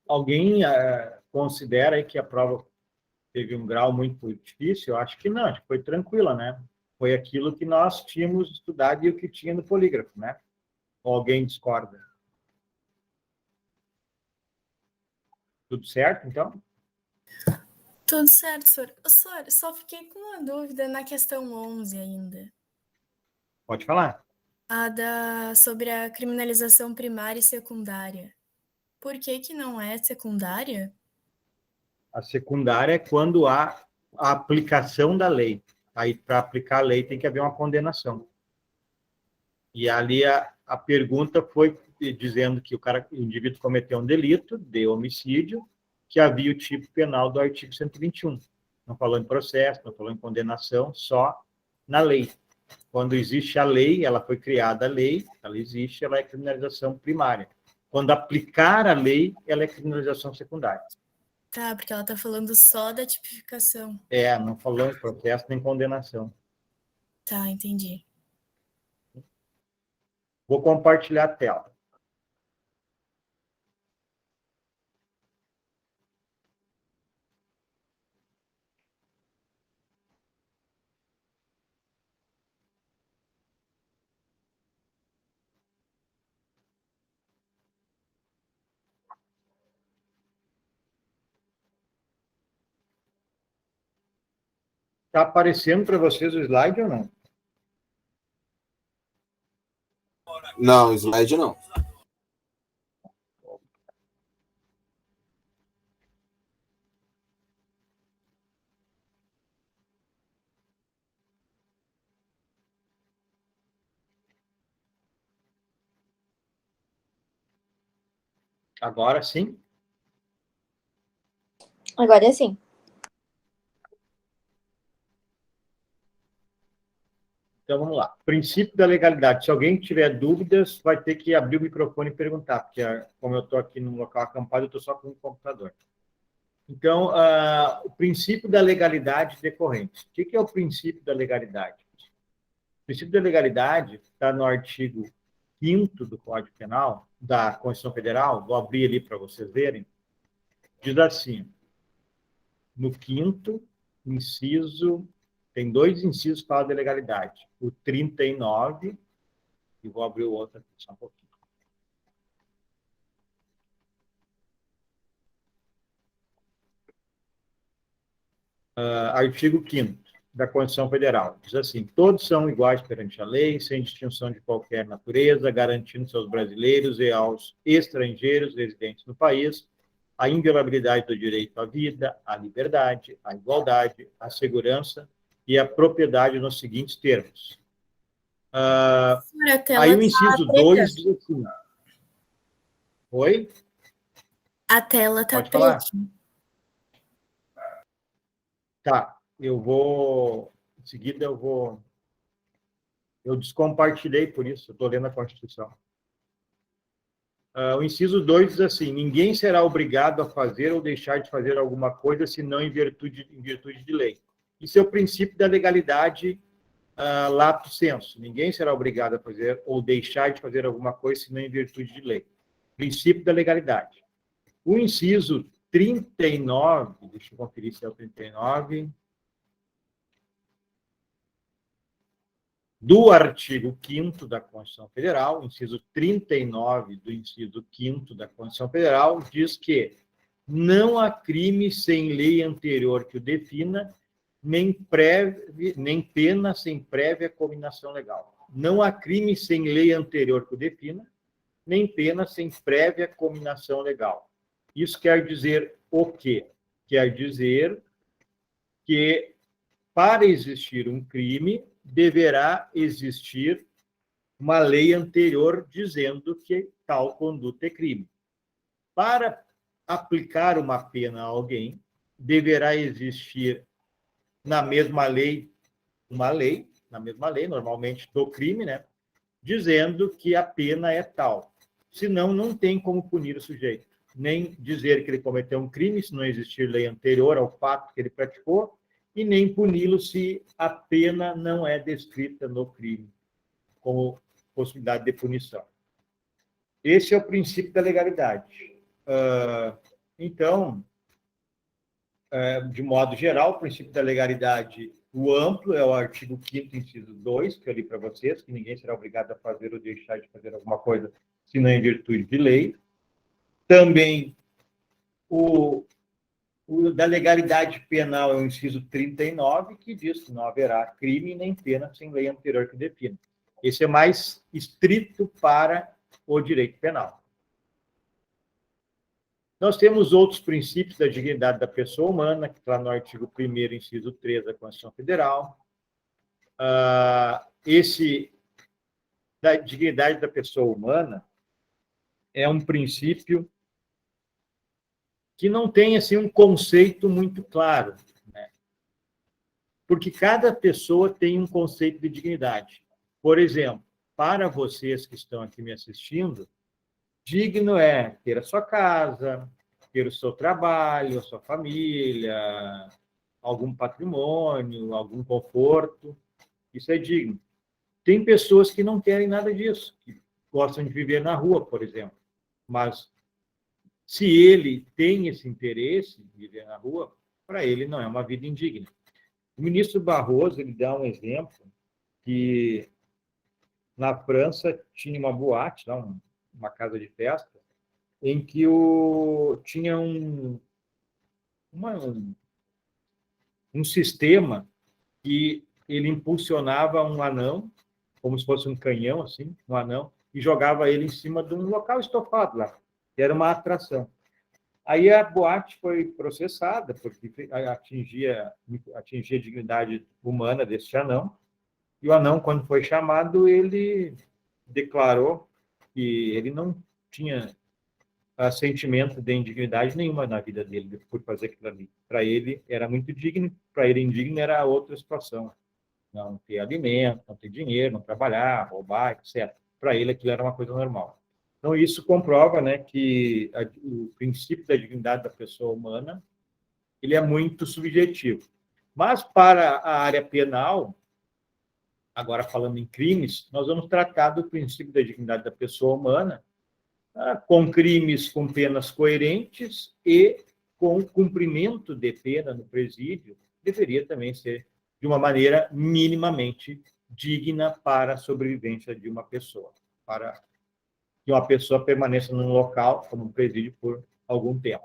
Alguém considera aí que a prova teve um grau muito difícil? Eu acho que não, acho que foi tranquila, né? Foi aquilo que nós tínhamos estudado e o que tinha no polígrafo, né? Ou alguém discorda? Tudo certo, então? Tudo certo, senhor. Senhor, só fiquei com uma dúvida na questão 11 ainda. Pode falar. Sobre a criminalização primária e secundária. Por que não é secundária? A secundária é quando há a aplicação da lei. Aí, para aplicar a lei, tem que haver uma condenação. E ali a pergunta foi dizendo que o indivíduo cometeu um delito de homicídio, que havia o tipo penal do artigo 121. Não falou em processo, não falou em condenação, só na lei. Quando existe a lei, ela foi criada a lei, ela existe, ela é criminalização primária. Quando aplicar a lei, ela é criminalização secundária. Tá, porque ela está falando só da tipificação. Não falou em processo nem condenação. Tá, entendi. Vou compartilhar a tela. Está aparecendo para vocês o slide ou não? Não, slide não. Agora sim? Agora sim. Então, vamos lá. Princípio da legalidade. Se alguém tiver dúvidas, vai ter que abrir o microfone e perguntar, porque, como eu estou aqui num local acampado, eu estou só com o computador. Então, o princípio da legalidade decorrente. O que é o princípio da legalidade? O princípio da legalidade está no artigo 5º do Código Penal, da Constituição Federal, vou abrir ali para vocês verem, diz assim, no 5º inciso, tem 2 incisos que falam de legalidade, o 39, e vou abrir o outro aqui só um pouquinho. Artigo 5º da Constituição Federal. Diz assim, todos são iguais perante a lei, sem distinção de qualquer natureza, garantindo aos brasileiros e aos estrangeiros residentes no país a inviolabilidade do direito à vida, à liberdade, à igualdade, à segurança e à propriedade nos seguintes termos. Aí o inciso 2 diz assim... Oi? A tela está preta. Tá, em seguida eu descompartilhei por isso, eu estou lendo a Constituição. O inciso 2 diz assim, ninguém será obrigado a fazer ou deixar de fazer alguma coisa, senão em virtude de lei. Isso é o princípio da legalidade lato sensu. Ninguém será obrigado a fazer ou deixar de fazer alguma coisa, senão em virtude de lei. Princípio da legalidade. O inciso 39, deixa eu conferir se é o 39, do artigo 5º da Constituição Federal, inciso 39 do inciso 5º da Constituição Federal, diz que não há crime sem lei anterior que o defina, nem pena sem prévia cominação legal. Não há crime sem lei anterior que o defina, nem pena sem prévia cominação legal. Isso quer dizer o quê? Quer dizer que, para existir um crime, deverá existir uma lei anterior dizendo que tal conduta é crime. Para aplicar uma pena a alguém, deverá existir na mesma lei, normalmente do crime, né, dizendo que a pena é tal. Senão, não tem como punir o sujeito. Nem dizer que ele cometeu um crime, se não existir lei anterior ao fato que ele praticou, e nem puni-lo se a pena não é descrita no crime, como possibilidade de punição. Esse é o princípio da legalidade. Então, de modo geral, o princípio da legalidade, o amplo, é o artigo 5º, inciso 2, que eu li para vocês, que ninguém será obrigado a fazer ou deixar de fazer alguma coisa, senão em virtude de lei. Também, o da legalidade penal é o inciso 39, que diz que não haverá crime nem pena sem lei anterior que defina. Esse é mais estrito para o direito penal. Nós temos outros princípios da dignidade da pessoa humana, que está no artigo 1º, inciso 3 da Constituição Federal. Esse da dignidade da pessoa humana é um princípio que não tem assim um conceito muito claro, né? Porque cada pessoa tem um conceito de dignidade. Por exemplo, para vocês que estão aqui me assistindo, digno é ter a sua casa, ter o seu trabalho, a sua família, algum patrimônio, algum conforto. Isso é digno. Tem pessoas que não querem nada disso, que gostam de viver na rua, por exemplo. Mas se ele tem esse interesse de viver na rua, para ele não é uma vida indigna. O ministro Barroso, ele dá um exemplo que na França tinha uma boate, uma casa de festa, em que tinha um sistema que ele impulsionava um anão, como se fosse um canhão, assim, um anão, e jogava ele em cima de um local estofado lá, que era uma atração. Aí a boate foi processada, porque atingia a dignidade humana desse anão, e o anão, quando foi chamado, ele declarou que ele não tinha sentimento de indignidade nenhuma na vida dele por fazer aquilo ali. Para ele era muito digno, para ele indigno era outra situação, não ter alimento, não ter dinheiro, não trabalhar, roubar, etc. Para ele, aquilo era uma coisa normal. Então, isso comprova, né, que o princípio da dignidade da pessoa humana ele é muito subjetivo. Mas, para a área penal, agora falando em crimes, nós vamos tratar do princípio da dignidade da pessoa humana com crimes com penas coerentes e com cumprimento de pena no presídio, deveria também ser de uma maneira minimamente digna para a sobrevivência de uma pessoa, para que uma pessoa permaneça num local, como um presídio, por algum tempo.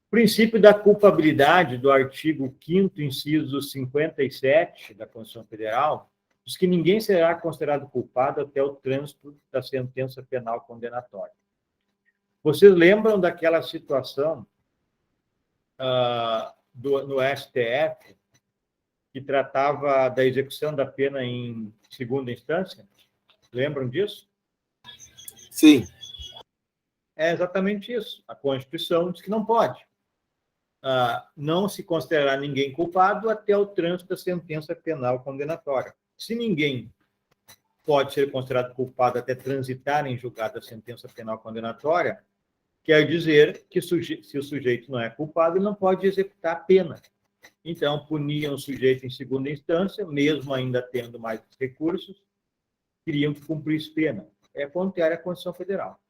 O princípio da culpabilidade do artigo 5º, inciso 57 da Constituição Federal, diz que ninguém será considerado culpado até o trânsito da sentença penal condenatória. Vocês lembram daquela situação no STF, que tratava da execução da pena em segunda instância? Lembram disso? Sim. É exatamente isso. A Constituição diz que não pode. Não se considerará ninguém culpado até o trânsito da sentença penal condenatória. Se ninguém pode ser considerado culpado até transitar em julgado a sentença penal condenatória, quer dizer que se o sujeito não é culpado, ele não pode executar a pena. Então, puniam o sujeito em segunda instância, mesmo ainda tendo mais recursos, queriam que cumprisse pena. É contrário à Constituição Federal.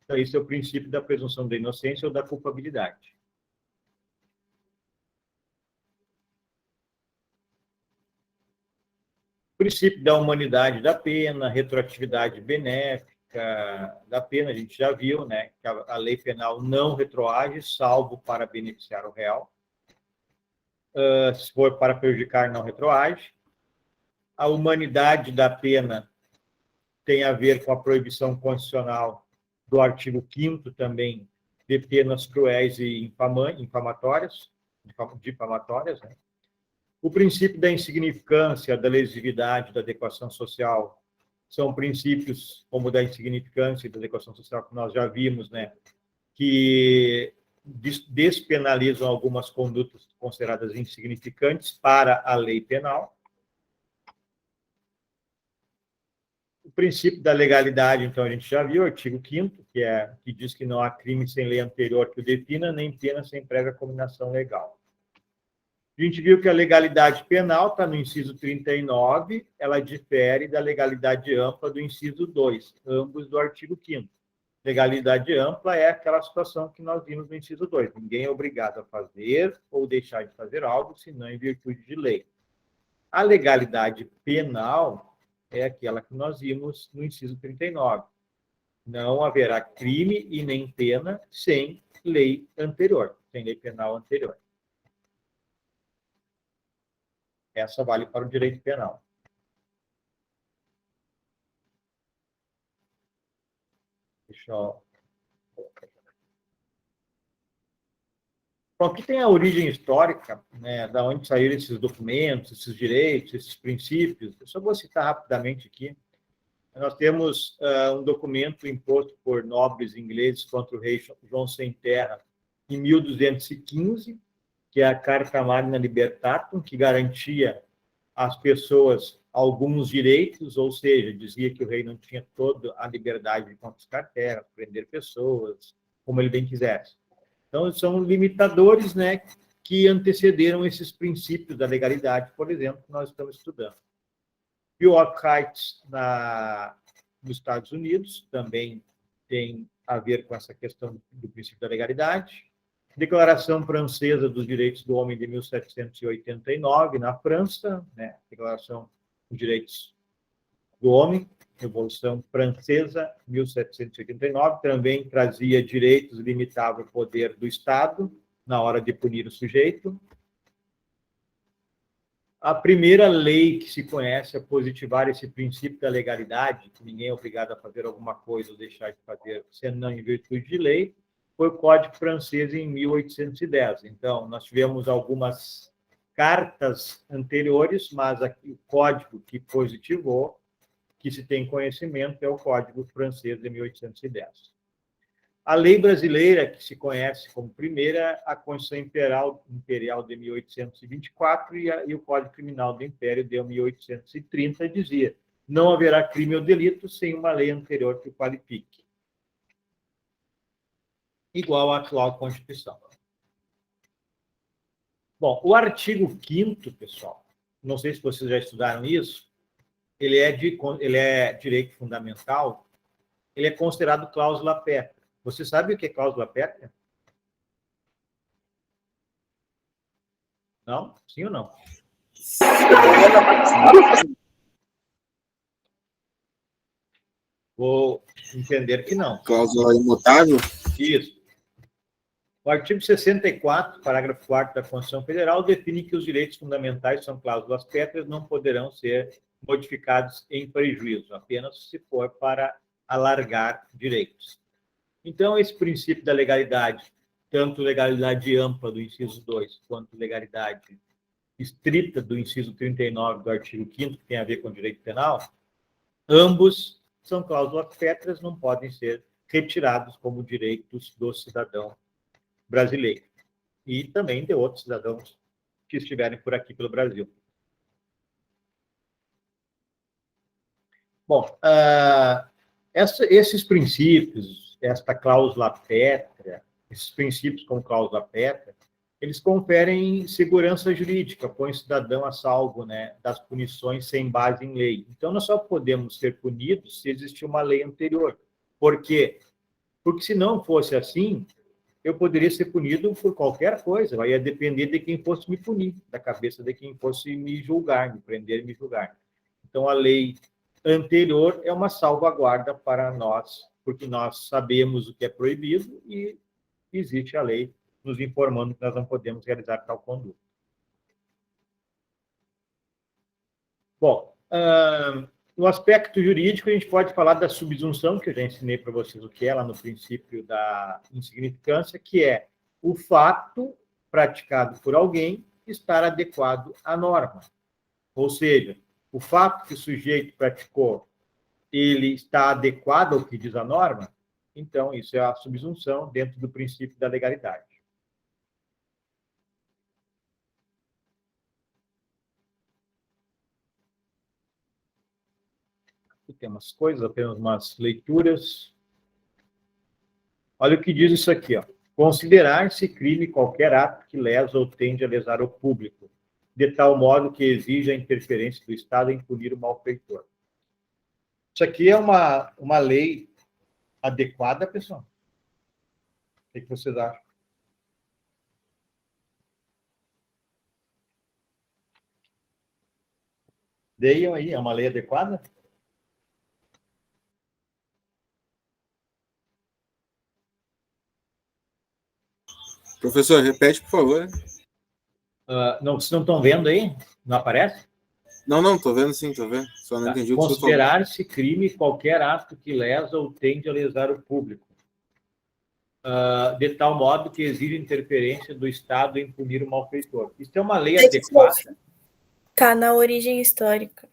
Então, esse é o princípio da presunção da inocência ou da culpabilidade. Princípio da humanidade da pena, retroatividade benéfica da pena, a gente já viu, né, que a lei penal não retroage, salvo para beneficiar o réu. Se for para prejudicar, não retroage. A humanidade da pena tem a ver com a proibição constitucional do artigo 5º também, de penas cruéis e difamatórias, né? O princípio da insignificância, da lesividade, da adequação social, são princípios como o da insignificância e da adequação social que nós já vimos, né, que despenalizam algumas condutas consideradas insignificantes para a lei penal. O princípio da legalidade, então, a gente já viu, o artigo 5º, que diz que não há crime sem lei anterior que o defina, nem pena sem prévia combinação legal. A gente viu que a legalidade penal está no inciso 39, ela difere da legalidade ampla do inciso 2, ambos do artigo 5º. Legalidade ampla é aquela situação que nós vimos no inciso 2. Ninguém é obrigado a fazer ou deixar de fazer algo, senão em virtude de lei. A legalidade penal é aquela que nós vimos no inciso 39. Não haverá crime e nem pena sem lei anterior, sem lei penal anterior. Essa vale para o direito penal. Deixa eu... Bom, aqui tem a origem histórica, né, da onde saíram esses documentos, esses direitos, esses princípios. Eu só vou citar rapidamente aqui. Nós temos um documento imposto por nobres ingleses contra o rei João Sem Terra em 1215, que é a Carta Magna Libertatum, que garantia às pessoas alguns direitos, ou seja, dizia que o rei não tinha toda a liberdade de confiscar terras, prender pessoas, como ele bem quisesse. Então, são limitadores, né, que antecederam esses princípios da legalidade, por exemplo, que nós estamos estudando. Bill of Rights nos Estados Unidos também tem a ver com essa questão do princípio da legalidade. Declaração Francesa dos Direitos do Homem de 1789, na França, né? Declaração dos Direitos do Homem, Revolução Francesa, 1789, também trazia direitos e limitava o poder do Estado na hora de punir o sujeito. A primeira lei que se conhece a positivar esse princípio da legalidade, que ninguém é obrigado a fazer alguma coisa ou deixar de fazer, senão em virtude de lei, foi o Código Francês em 1810. Então, nós tivemos algumas cartas anteriores, mas aqui, o código que positivou, que se tem conhecimento, é o Código Francês de 1810. A lei brasileira, que se conhece como primeira, a Constituição Imperial de 1824 e o Código Criminal do Império de 1830 dizia: não haverá crime ou delito sem uma lei anterior que o qualifique. Igual à atual Constituição. Bom, o artigo 5º, pessoal, não sei se vocês já estudaram isso, ele é direito fundamental, ele é considerado cláusula pétrea. Você sabe o que é cláusula pétrea? Não? Sim ou não? Vou entender que não. Cláusula imutável? Isso. O artigo 64, parágrafo 4º da Constituição Federal, define que os direitos fundamentais são cláusulas pétreas, não poderão ser modificados em prejuízo, apenas se for para alargar direitos. Então, esse princípio da legalidade, tanto legalidade ampla do inciso 2, quanto legalidade estrita do inciso 39 do artigo 5º, que tem a ver com o direito penal, ambos são cláusulas pétreas, não podem ser retirados como direitos do cidadão brasileiro e também de outros cidadãos que estiverem por aqui pelo Brasil. Bom, esses princípios, esta cláusula pétrea, esses princípios como cláusula pétrea, eles conferem segurança jurídica, põem o cidadão a salvo, né, das punições sem base em lei. Então, nós só podemos ser punidos se existir uma lei anterior. Por quê? Porque se não fosse assim, eu poderia ser punido por qualquer coisa, vai depender de quem fosse me punir, da cabeça de quem fosse me julgar, me prender e me julgar. Então, a lei anterior é uma salvaguarda para nós, porque nós sabemos o que é proibido e existe a lei nos informando que nós não podemos realizar tal conduta. Bom, no aspecto jurídico, a gente pode falar da subsunção, que eu já ensinei para vocês o que é lá no princípio da insignificância, que é o fato praticado por alguém estar adequado à norma. Ou seja, o fato que o sujeito praticou, ele está adequado ao que diz a norma, então isso é a subsunção dentro do princípio da legalidade. Aqui tem umas coisas, apenas umas leituras. Olha o que diz isso aqui, ó. Considerar-se crime qualquer ato que lesa ou tende a lesar o público, de tal modo que exija a interferência do Estado em punir o malfeitor. Isso aqui é uma lei adequada, pessoal? O que vocês acham? Leiam aí, é uma lei adequada? Professor, repete, por favor. Não, vocês não estão vendo aí? Não aparece? Não, estou vendo sim, estou vendo. Só não entendi o que você falou. Considerar-se crime qualquer ato que lesa ou tende a lesar o público, de tal modo que exige interferência do Estado em punir o malfeitor. Isso é uma lei adequada? Está na origem histórica.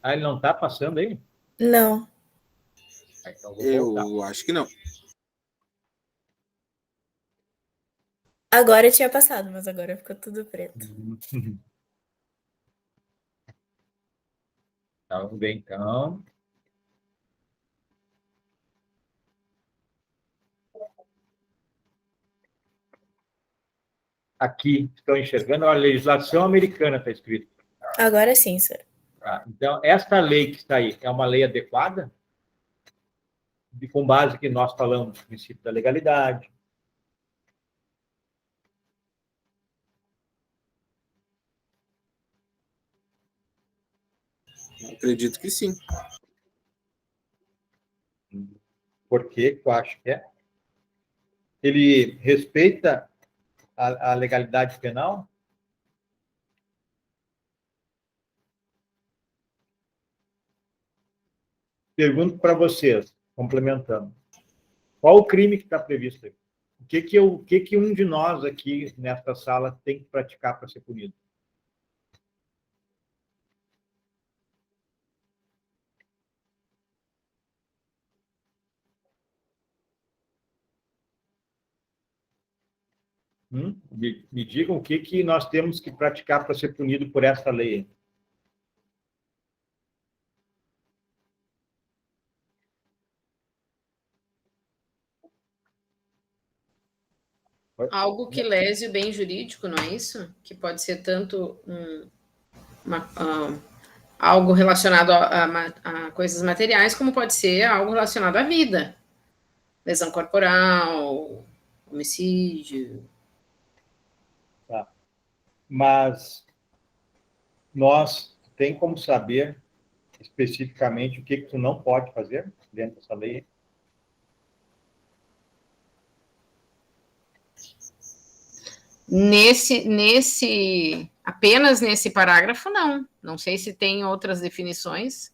Ah, ele não está passando aí? Não. Então eu acho que não. Agora tinha passado, mas agora ficou tudo preto. Tá, vamos ver, então. Aqui, estão enxergando? A legislação americana está escrito. Agora sim, senhor. Então, esta lei que está aí é uma lei adequada? Com base que nós falamos do princípio da legalidade. Acredito que sim. Por que eu acho que é? Ele respeita a legalidade penal? Pergunto para vocês, complementando. Qual o crime que está previsto aí? O que um de nós aqui nesta sala tem que praticar para ser punido? Me digam o que nós temos que praticar para ser punido por essa lei. Algo que lese o bem jurídico, não é isso? Que pode ser tanto algo relacionado a coisas materiais, como pode ser algo relacionado à vida. Lesão corporal, homicídio. Tá. Mas nós tem como saber especificamente o que tu não pode fazer dentro dessa lei? Apenas nesse parágrafo, não. Não sei se tem outras definições.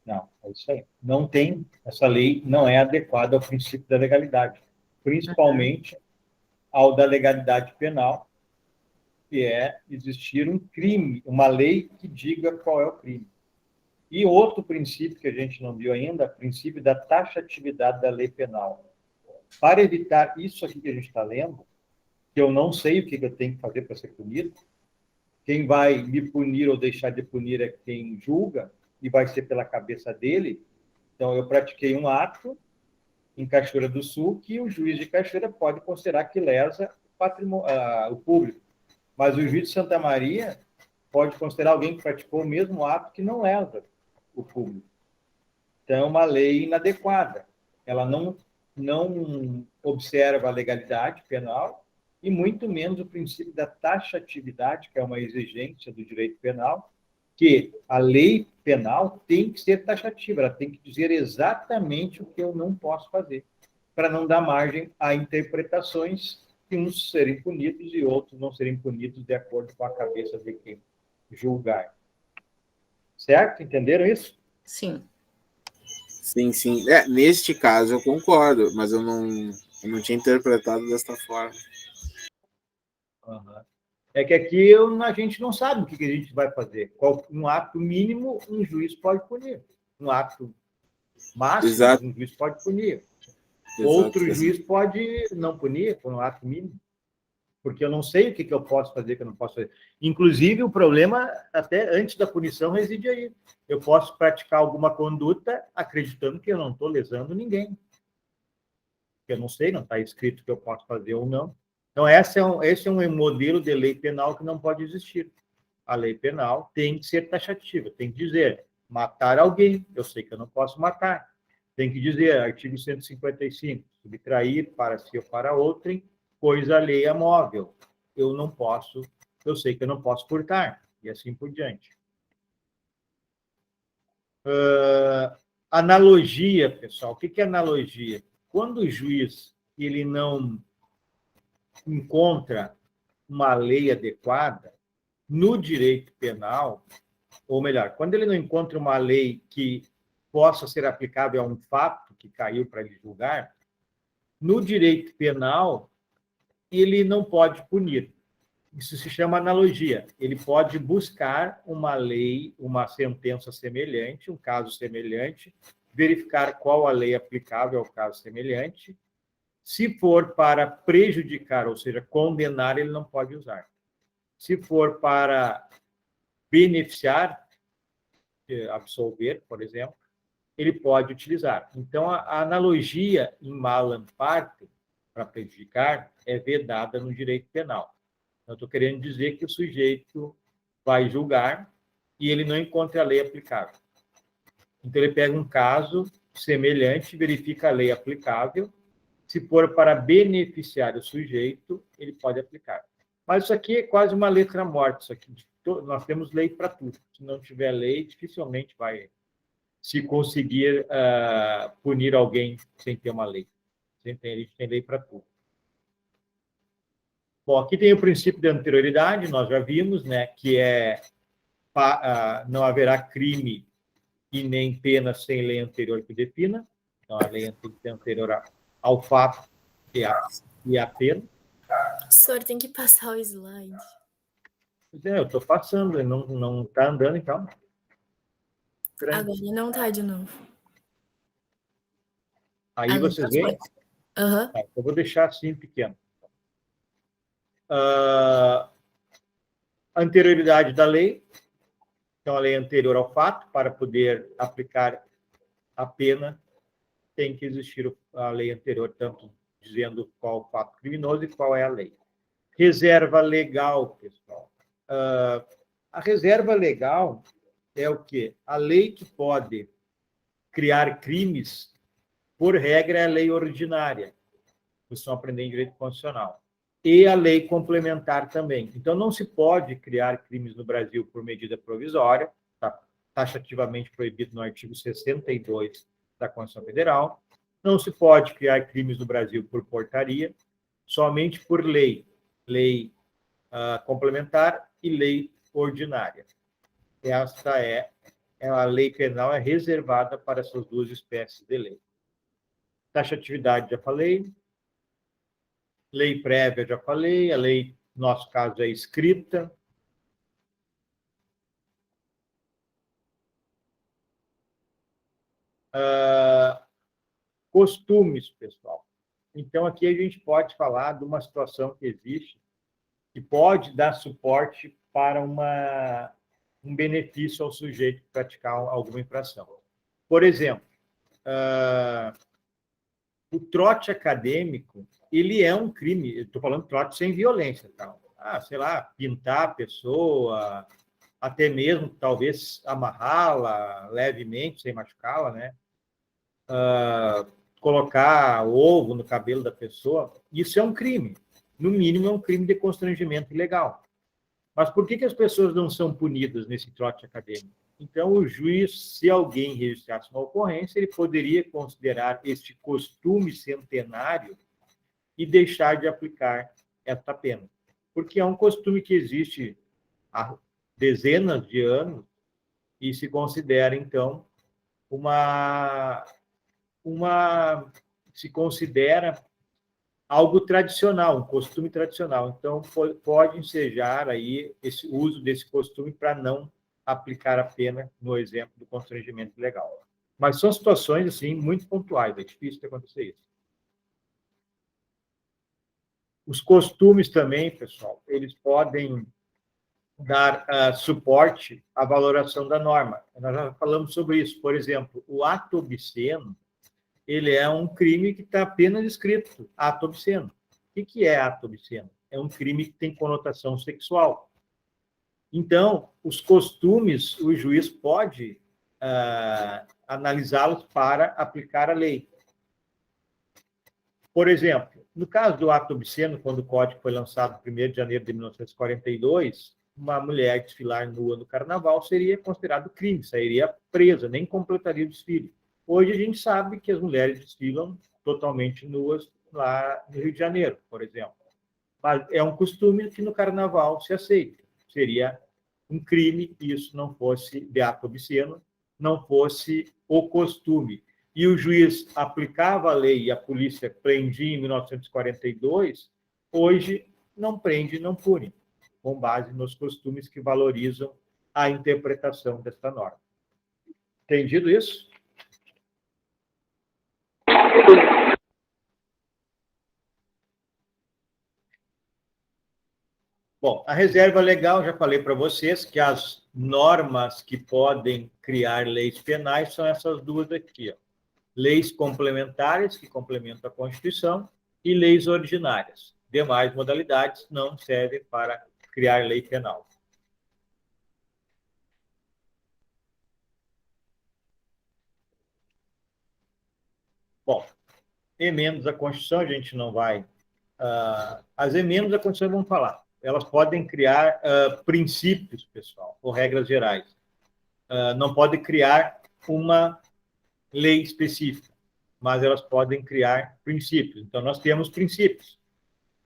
Não, é isso aí. Não tem, essa lei não é adequada ao princípio da legalidade, principalmente ao da legalidade penal, que é existir um crime, uma lei que diga qual é o crime. E outro princípio que a gente não viu ainda, o princípio da taxatividade da lei penal. Para evitar isso aqui que a gente está lendo, que eu não sei o que eu tenho que fazer para ser punido, quem vai me punir ou deixar de punir é quem julga, e vai ser pela cabeça dele. Então, eu pratiquei um ato em Cachoeira do Sul que o juiz de Cachoeira pode considerar que lesa o público. Mas o juiz de Santa Maria pode considerar alguém que praticou o mesmo ato que não lesa o público. Então, é uma lei inadequada. Ela não observa a legalidade penal e muito menos o princípio da taxatividade, que é uma exigência do direito penal, que a lei penal tem que ser taxativa, ela tem que dizer exatamente o que eu não posso fazer, para não dar margem a interpretações que uns serem punidos e outros não serem punidos de acordo com a cabeça de quem julgar. Certo? Entenderam isso? Sim. Sim, sim. Neste caso eu concordo, mas eu não tinha interpretado desta forma. Uhum. É que aqui a gente não sabe o que a gente vai fazer. Um ato mínimo, um juiz pode punir. Um ato máximo, Exato. um juiz pode punir. Exato. Outro juiz pode não punir por um ato mínimo. Porque eu não sei o que eu posso fazer, o que eu não posso fazer. Inclusive, o problema, até antes da punição, reside aí. Eu posso praticar alguma conduta acreditando que eu não estou lesando ninguém. Eu não sei, não está escrito que eu posso fazer ou não. Então, esse é um modelo de lei penal que não pode existir. A lei penal tem que ser taxativa, tem que dizer, matar alguém, eu sei que eu não posso matar. Tem que dizer, artigo 155, subtrair para si ou para outrem, coisa alheia móvel. Eu sei que eu não posso furtar, e assim por diante. Analogia, pessoal. O que é analogia? Quando o juiz ele não encontra uma lei adequada no direito penal, ou melhor, quando ele não encontra uma lei que possa ser aplicável a um fato que caiu para ele julgar, no direito penal, ele não pode punir. Isso se chama analogia. Ele pode buscar uma lei, uma sentença semelhante, um caso semelhante, verificar qual a lei aplicável ao caso semelhante. Se for para prejudicar, ou seja, condenar, ele não pode usar. Se for para beneficiar, absolver, por exemplo, ele pode utilizar. Então, a analogia em malam parte, para prejudicar, é vedada no direito penal. Eu estou querendo dizer que o sujeito vai julgar e ele não encontra a lei aplicável. Então, ele pega um caso semelhante, verifica a lei aplicável. Se for para beneficiar o sujeito, ele pode aplicar. Mas isso aqui é quase uma letra morta. Isso aqui, nós temos lei para tudo. Se não tiver lei, dificilmente vai se conseguir punir alguém sem ter uma lei. A gente tem lei para tudo. Bom, aqui tem o princípio de anterioridade, nós já vimos, né, que não haverá crime e nem pena sem lei anterior que defina. Então, a lei anterior ao fato e a pena. O senhor tem que passar o slide. Eu estou passando, não está andando, então. Agora não está de novo. Aí Agora vocês veem? Uhum. Eu vou deixar assim pequeno. Anterioridade da lei, então a lei anterior ao fato, para poder aplicar a pena, tem que existir a lei anterior, tanto dizendo qual o fato criminoso e qual é a lei. Reserva legal, pessoal. A reserva legal é o quê? A lei que pode criar crimes, por regra, é a lei ordinária. Vocês estão aprendendo em direito constitucional. E a lei complementar também. Então, não se pode criar crimes no Brasil por medida provisória, está taxativamente proibido no artigo 62 da Constituição Federal. Não se pode criar crimes no Brasil por portaria, somente por lei. Lei complementar e lei ordinária. Esta a lei penal é reservada para essas duas espécies de lei. Taxatividade, já falei. Lei prévia, já falei. A lei, no nosso caso, é escrita. Costumes, pessoal. Então, aqui a gente pode falar de uma situação que existe, que pode dar suporte para um benefício ao sujeito praticar alguma infração. Por exemplo, o trote acadêmico, ele é um crime, estou falando trote sem violência, tá? Sei lá, pintar a pessoa, até mesmo, talvez, amarrá-la levemente, sem machucá-la, né? Colocar ovo no cabelo da pessoa, isso é um crime. No mínimo, é um crime de constrangimento ilegal. Mas por que as pessoas não são punidas nesse trote acadêmico? Então, o juiz, se alguém registrasse uma ocorrência, ele poderia considerar este costume centenário e deixar de aplicar esta pena. Porque é um costume que existe há dezenas de anos e se considera, então, se considera algo tradicional, um costume tradicional. Então, pode ensejar aí esse uso desse costume para não aplicar a pena no exemplo do constrangimento ilegal. Mas são situações, assim, muito pontuais, é difícil de acontecer isso. Os costumes também, pessoal, eles podem dar suporte à valoração da norma. Nós já falamos sobre isso. Por exemplo, o ato obsceno, ele é um crime que está apenas escrito, ato obsceno. O que é ato obsceno? É um crime que tem conotação sexual. Então, os costumes, o juiz pode analisá-los para aplicar a lei. Por exemplo, no caso do ato obsceno, quando o Código foi lançado em 1º de janeiro de 1942, uma mulher desfilar nua no carnaval seria considerado crime, sairia presa, nem completaria o desfile. Hoje a gente sabe que as mulheres desfilam totalmente nuas lá no Rio de Janeiro, por exemplo. Mas é um costume que no carnaval se aceita. Seria um crime que isso não fosse de ato obsceno, não fosse o costume. E o juiz aplicava a lei e a polícia prendia em 1942, hoje não prende e não pune, com base nos costumes que valorizam a interpretação desta norma. Entendido isso? Bom, a reserva legal, já falei para vocês que as normas que podem criar leis penais são essas duas aqui, ó. Leis complementares, que complementam a Constituição, e leis ordinárias. Demais modalidades não servem para criar lei penal. Bom, emendas à Constituição, a gente não vai... as emendas à Constituição vamos falar. Elas podem criar princípios, pessoal, ou regras gerais. Não pode criar uma lei específica, mas elas podem criar princípios. Então, nós temos princípios.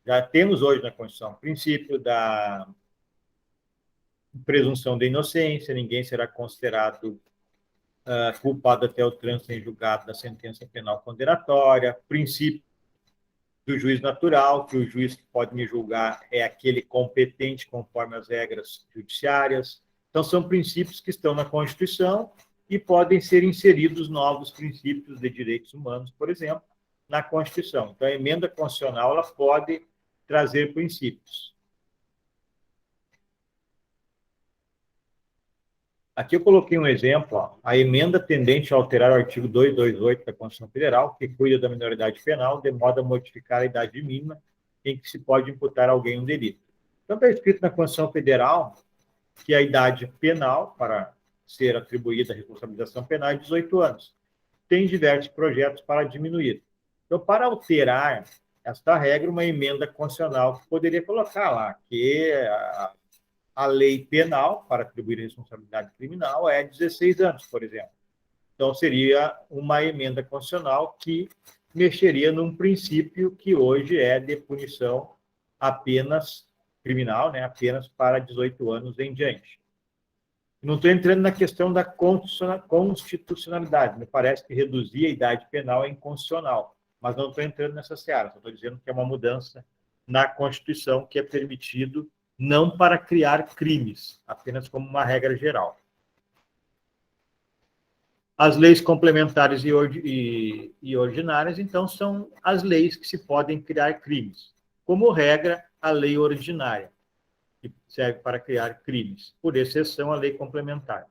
Já temos hoje na Constituição princípio da presunção da inocência, ninguém será considerado culpado até o trânsito em julgado da sentença penal condenatória, princípio do juiz natural, que o juiz que pode me julgar é aquele competente conforme as regras judiciárias. Então, são princípios que estão na Constituição e podem ser inseridos novos princípios de direitos humanos, por exemplo, na Constituição. Então, a emenda constitucional ela pode trazer princípios. Aqui eu coloquei um exemplo, ó, a emenda tendente a alterar o artigo 228 da Constituição Federal, que cuida da minoridade penal, de modo a modificar a idade mínima em que se pode imputar a alguém um delito. Então, está escrito na Constituição Federal que a idade penal para ser atribuída a responsabilização penal é 18 anos. Tem diversos projetos para diminuir. Então, para alterar esta regra, uma emenda constitucional poderia colocar lá que a lei penal para atribuir a responsabilidade criminal é 16 anos, por exemplo. Então, seria uma emenda constitucional que mexeria num princípio que hoje é de punição apenas criminal, né, apenas para 18 anos em diante. Não estou entrando na questão da constitucionalidade. Me parece que reduzir a idade penal é inconstitucional, mas não estou entrando nessa seara. Estou dizendo que é uma mudança na Constituição que é permitido não para criar crimes, apenas como uma regra geral. As leis complementares e ordinárias, então, são as leis que se podem criar crimes. Como regra, a lei ordinária, que serve para criar crimes. Por exceção, a lei complementar.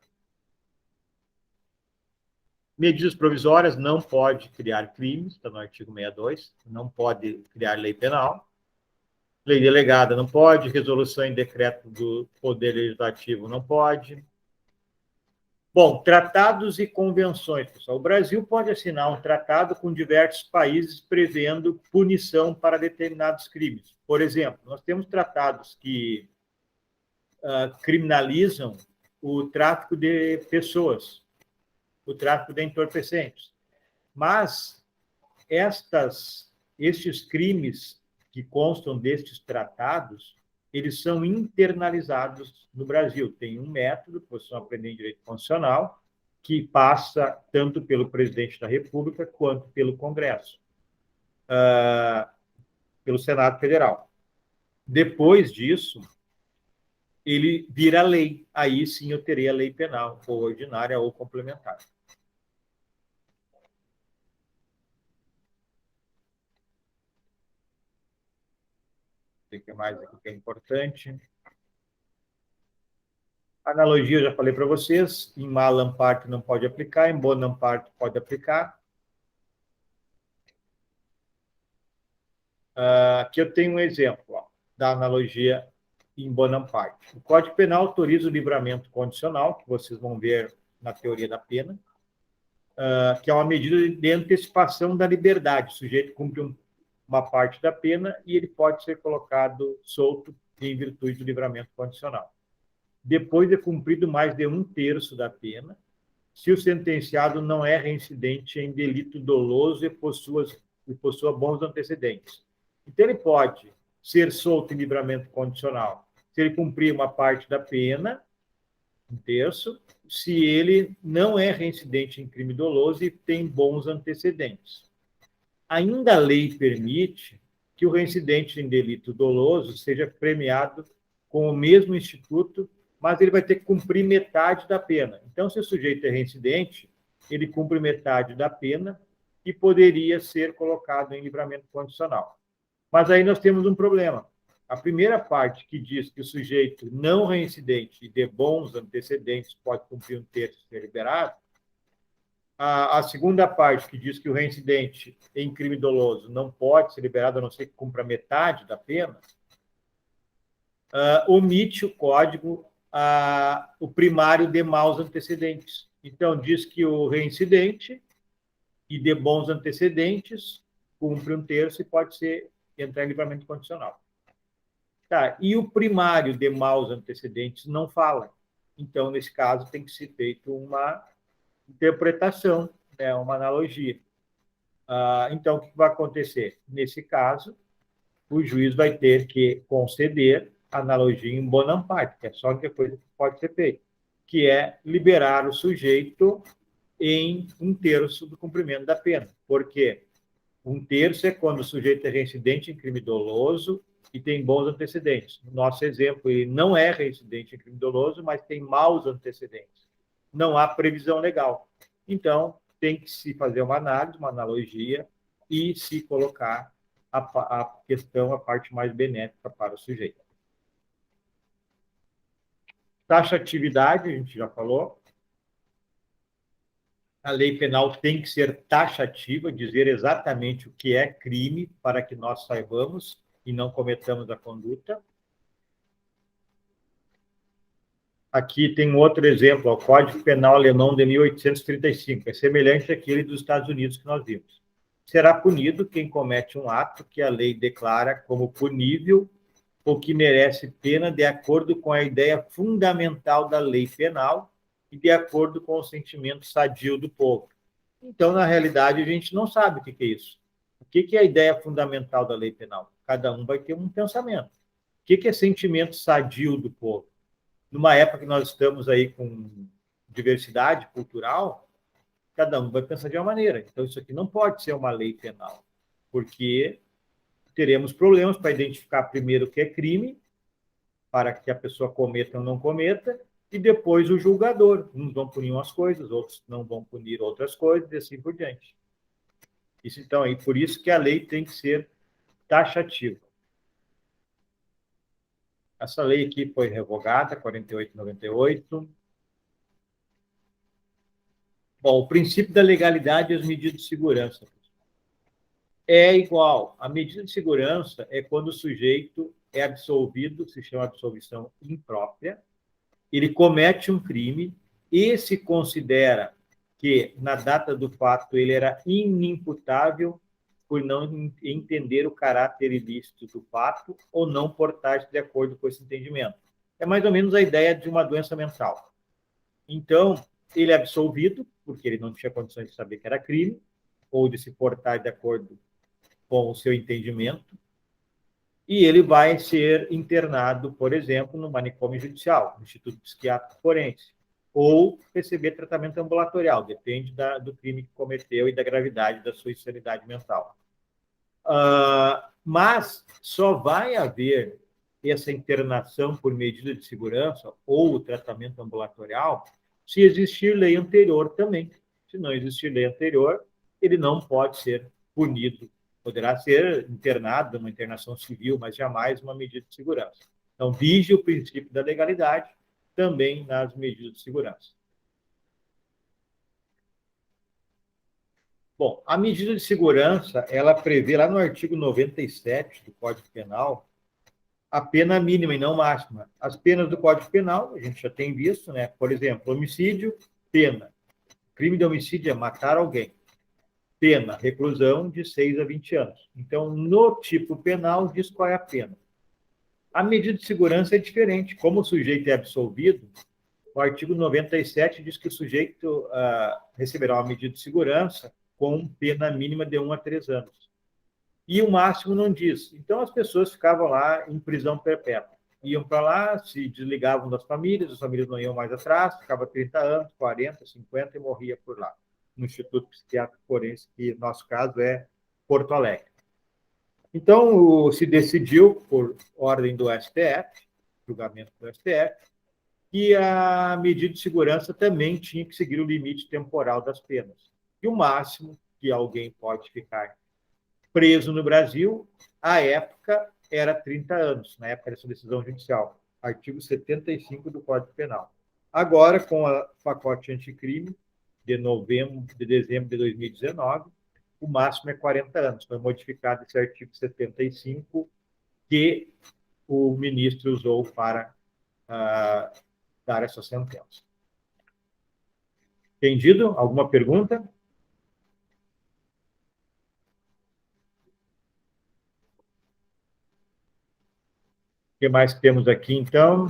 Medidas provisórias não pode criar crimes, está no artigo 62, não pode criar lei penal. Lei delegada não pode, resolução em decreto do Poder Legislativo não pode. Bom, tratados e convenções, pessoal. O Brasil pode assinar um tratado com diversos países prevendo punição para determinados crimes. Por exemplo, nós temos tratados que criminalizam o tráfico de pessoas, o tráfico de entorpecentes. Mas estes crimes que constam destes tratados, eles são internalizados no Brasil. Tem um método, que vocês vão aprender em direito constitucional, que passa tanto pelo presidente da República quanto pelo Congresso, pelo Senado Federal. Depois disso, ele vira lei. Aí sim eu terei a lei penal, ou ordinária ou complementar. O que mais aqui que é importante? Analogia, eu já falei para vocês, em malam parte não pode aplicar, em bonam parte pode aplicar. Aqui eu tenho um exemplo da analogia em bonam parte. O Código Penal autoriza o livramento condicional, que vocês vão ver na teoria da pena, que é uma medida de antecipação da liberdade. O sujeito cumpre uma parte da pena e ele pode ser colocado solto em virtude do livramento condicional. Depois de cumprido mais de 1/3 da pena, se o sentenciado não é reincidente em delito doloso e possua bons antecedentes. Então, ele pode ser solto em livramento condicional se ele cumprir uma parte da pena, 1/3, se ele não é reincidente em crime doloso e tem bons antecedentes. Ainda a lei permite que o reincidente em delito doloso seja premiado com o mesmo instituto, mas ele vai ter que cumprir metade da pena. Então, se o sujeito é reincidente, ele cumpre metade da pena e poderia ser colocado em livramento condicional. Mas aí nós temos um problema. A primeira parte, que diz que o sujeito não reincidente e de bons antecedentes pode cumprir 1/3 e ser liberado, a segunda parte, que diz que o reincidente em crime doloso não pode ser liberado a não ser que cumpra metade da pena, omite o código o primário de maus antecedentes. Então, diz que o reincidente e de bons antecedentes cumpre 1/3 e pode entrar em livramento condicional. Tá, e o primário de maus antecedentes não fala. Então, nesse caso, tem que ser feita uma interpretação, né, uma analogia. Então, o que vai acontecer? Nesse caso, o juiz vai ter que conceder analogia em bonam parte, que é só a única coisa que pode ser feita, que é liberar o sujeito em 1/3 do cumprimento da pena. Por quê? 1/3 é quando o sujeito é reincidente em crime doloso e tem bons antecedentes. No nosso exemplo, ele não é reincidente em crime doloso, mas tem maus antecedentes. Não há previsão legal. Então, tem que se fazer uma análise, uma analogia, e se colocar a questão, a parte mais benéfica para o sujeito. Taxatividade, a gente já falou. A lei penal tem que ser taxativa, dizer exatamente o que é crime para que nós saibamos e não cometamos a conduta. Aqui tem outro exemplo, o Código Penal Alemão de 1835, é semelhante àquele dos Estados Unidos que nós vimos. Será punido quem comete um ato que a lei declara como punível ou que merece pena de acordo com a ideia fundamental da lei penal e de acordo com o sentimento sadio do povo. Então, na realidade, a gente não sabe o que é isso. O que é a ideia fundamental da lei penal? Cada um vai ter um pensamento. O que é sentimento sadio do povo? Numa época que nós estamos aí com diversidade cultural, cada um vai pensar de uma maneira. Então, isso aqui não pode ser uma lei penal, porque teremos problemas para identificar primeiro o que é crime, para que a pessoa cometa ou não cometa, e depois o julgador. Uns vão punir umas coisas, outros não vão punir outras coisas, e assim por diante. Isso, então, aí, por isso que a lei tem que ser taxativa. Essa lei aqui foi revogada, 48/98. Bom, o princípio da legalidade e as medidas de segurança. É igual. A medida de segurança é quando o sujeito é absolvido, se chama absolvição imprópria, ele comete um crime e se considera que, na data do fato, ele era inimputável por não entender o caráter ilícito do fato ou não portar-se de acordo com esse entendimento. É mais ou menos a ideia de uma doença mental. Então, ele é absolvido, porque ele não tinha condições de saber que era crime, ou de se portar de acordo com o seu entendimento, e ele vai ser internado, por exemplo, no manicômio judicial, no Instituto Psiquiátrico Forense, ou receber tratamento ambulatorial, depende do crime que cometeu e da gravidade da sua insanidade mental. Mas só vai haver essa internação por medida de segurança ou o tratamento ambulatorial se existir lei anterior também. Se não existir lei anterior, ele não pode ser punido. Poderá ser internado numa internação civil, mas jamais uma medida de segurança. Então, vige o princípio da legalidade também nas medidas de segurança. Bom, a medida de segurança, ela prevê lá no artigo 97 do Código Penal a pena mínima e não máxima. As penas do Código Penal, a gente já tem visto, né? Por exemplo, homicídio, pena. Crime de homicídio é matar alguém. Pena, reclusão de 6 a 20 anos. Então, no tipo penal, diz qual é a pena. A medida de segurança é diferente. Como o sujeito é absolvido, o artigo 97 diz que o sujeito receberá uma medida de segurança com pena mínima de 1 a 3 anos. E o máximo não diz. Então, as pessoas ficavam lá em prisão perpétua. Iam para lá, se desligavam das famílias, as famílias não iam mais atrás, ficava 30 anos, 40, 50 e morria por lá, no Instituto Psiquiátrico Forense, que no nosso caso é Porto Alegre. Então, se decidiu, por ordem do STF, julgamento do STF, que a medida de segurança também tinha que seguir o limite temporal das penas. E o máximo que alguém pode ficar preso no Brasil, à época, era 30 anos, na época dessa decisão judicial, artigo 75 do Código Penal. Agora, com o pacote anticrime, de dezembro de 2019, o máximo é 40 anos. Foi modificado esse artigo 75 que o ministro usou para dar essa sentença. Entendido? Alguma pergunta? O que mais temos aqui, então?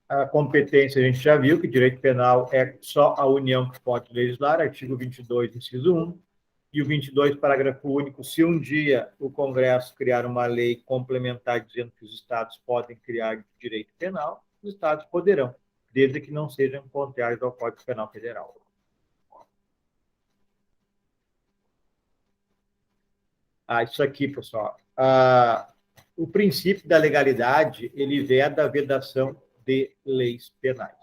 A competência, a gente já viu que direito penal é só a União que pode legislar, artigo 22, inciso 1, e o 22, parágrafo único, se um dia o Congresso criar uma lei complementar dizendo que os Estados podem criar direito penal, os Estados poderão, desde que não sejam contrários ao Código Penal Federal. Isso aqui, pessoal. O princípio da legalidade, ele veda a vedação de leis penais.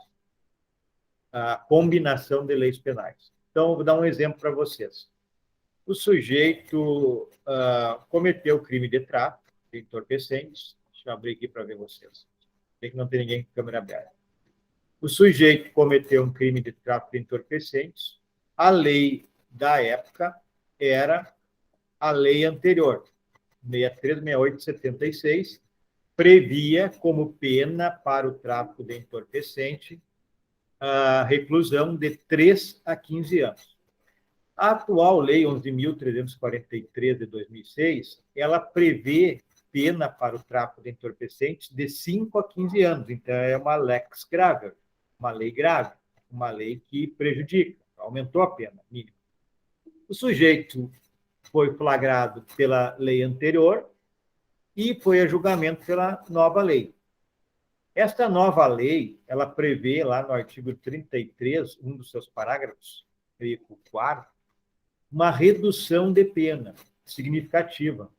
a combinação de leis penais. Então, vou dar um exemplo para vocês. O sujeito cometeu crime de tráfico de entorpecentes. Deixa eu abrir aqui para ver vocês. Tem que não tem ninguém com câmera aberta. O sujeito cometeu um crime de tráfico de entorpecentes. A lei da época era a lei anterior, 63, 68, 76, previa como pena para o tráfico de entorpecente a reclusão de 3 a 15 anos. A atual lei 11.343 de 2006, ela prevê pena para o tráfico de entorpecentes de 5 a 15 anos. Então, é uma lex grave, uma lei grave, uma lei que prejudica, aumentou a pena mínima. O sujeito foi flagrado pela lei anterior e foi a julgamento pela nova lei. Esta nova lei, ela prevê lá no artigo 33, um dos seus parágrafos, o 4º, uma redução de pena significativa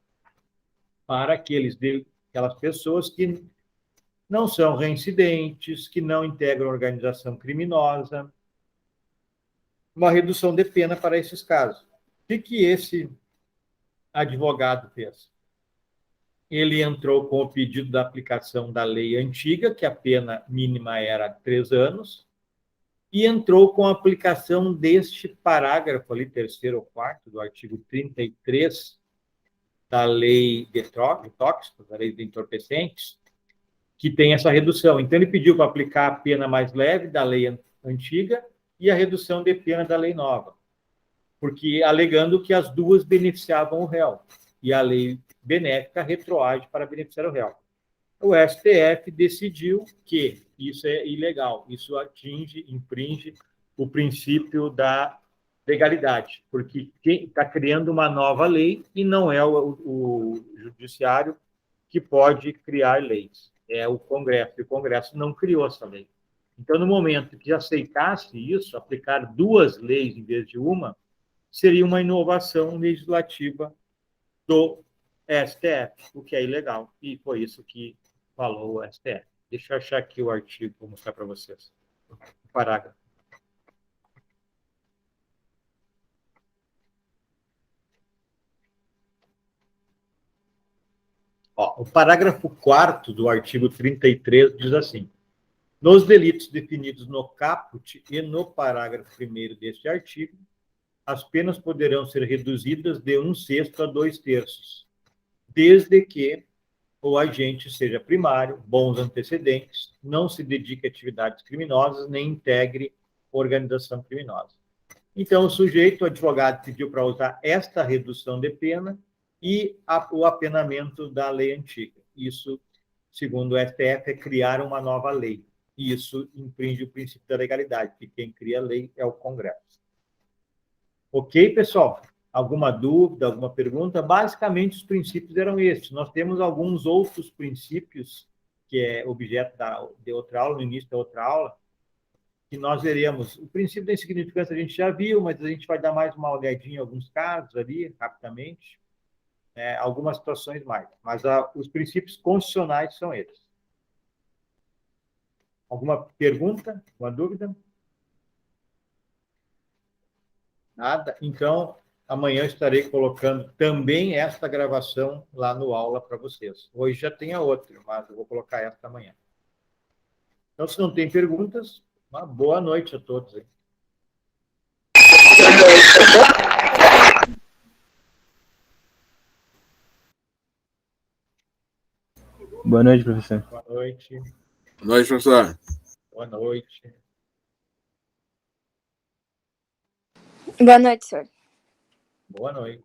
para aquelas pessoas que não são reincidentes, que não integram organização criminosa, uma redução de pena para esses casos. O que esse advogado fez? Ele entrou com o pedido da aplicação da lei antiga, que a pena mínima era 3 anos, e entrou com a aplicação deste parágrafo ali, 3º ou 4º, do artigo 33 da lei de tóxicos, da lei de entorpecentes, que tem essa redução. Então, ele pediu para aplicar a pena mais leve da lei antiga e a redução de pena da lei nova, porque alegando que as duas beneficiavam o réu, e a lei benéfica retroage para beneficiar o réu. O STF decidiu que isso é ilegal, isso infringe o princípio da legalidade, porque quem está criando uma nova lei e não é o judiciário que pode criar leis, é o Congresso, e o Congresso não criou essa lei. Então, no momento que aceitasse isso, aplicar 2 leis em vez de uma, seria uma inovação legislativa do STF, o que é ilegal, e foi isso que falou o STF. Deixa eu achar aqui o artigo, vou mostrar para vocês. O parágrafo. O parágrafo 4º do artigo 33 diz assim: nos delitos definidos no caput e no parágrafo 1º deste artigo, as penas poderão ser reduzidas de 1/6 a 2/3, desde que o agente seja primário, bons antecedentes, não se dedique a atividades criminosas, nem integre organização criminosa. Então, o advogado, pediu para usar esta redução de pena e o apenamento da lei antiga. Isso, segundo o STF, é criar uma nova lei. E isso infringe o princípio da legalidade, que quem cria a lei é o Congresso. Ok, pessoal? Alguma dúvida, alguma pergunta? Basicamente, os princípios eram esses. Nós temos alguns outros princípios, que é objeto de outra aula, no início da outra aula, que nós veremos. O princípio da insignificância a gente já viu, mas a gente vai dar mais uma olhadinha em alguns casos ali, rapidamente, algumas situações mais. Mas os princípios constitucionais são esses. Alguma pergunta? Alguma dúvida? Nada? Então, amanhã estarei colocando também esta gravação lá no aula para vocês. Hoje já tem a outra, mas eu vou colocar esta amanhã. Então, se não tem perguntas, uma boa noite a todos aí. Boa noite, professor. Boa noite. Boa noite, professor. Boa noite. Boa noite, senhor. Boa noite.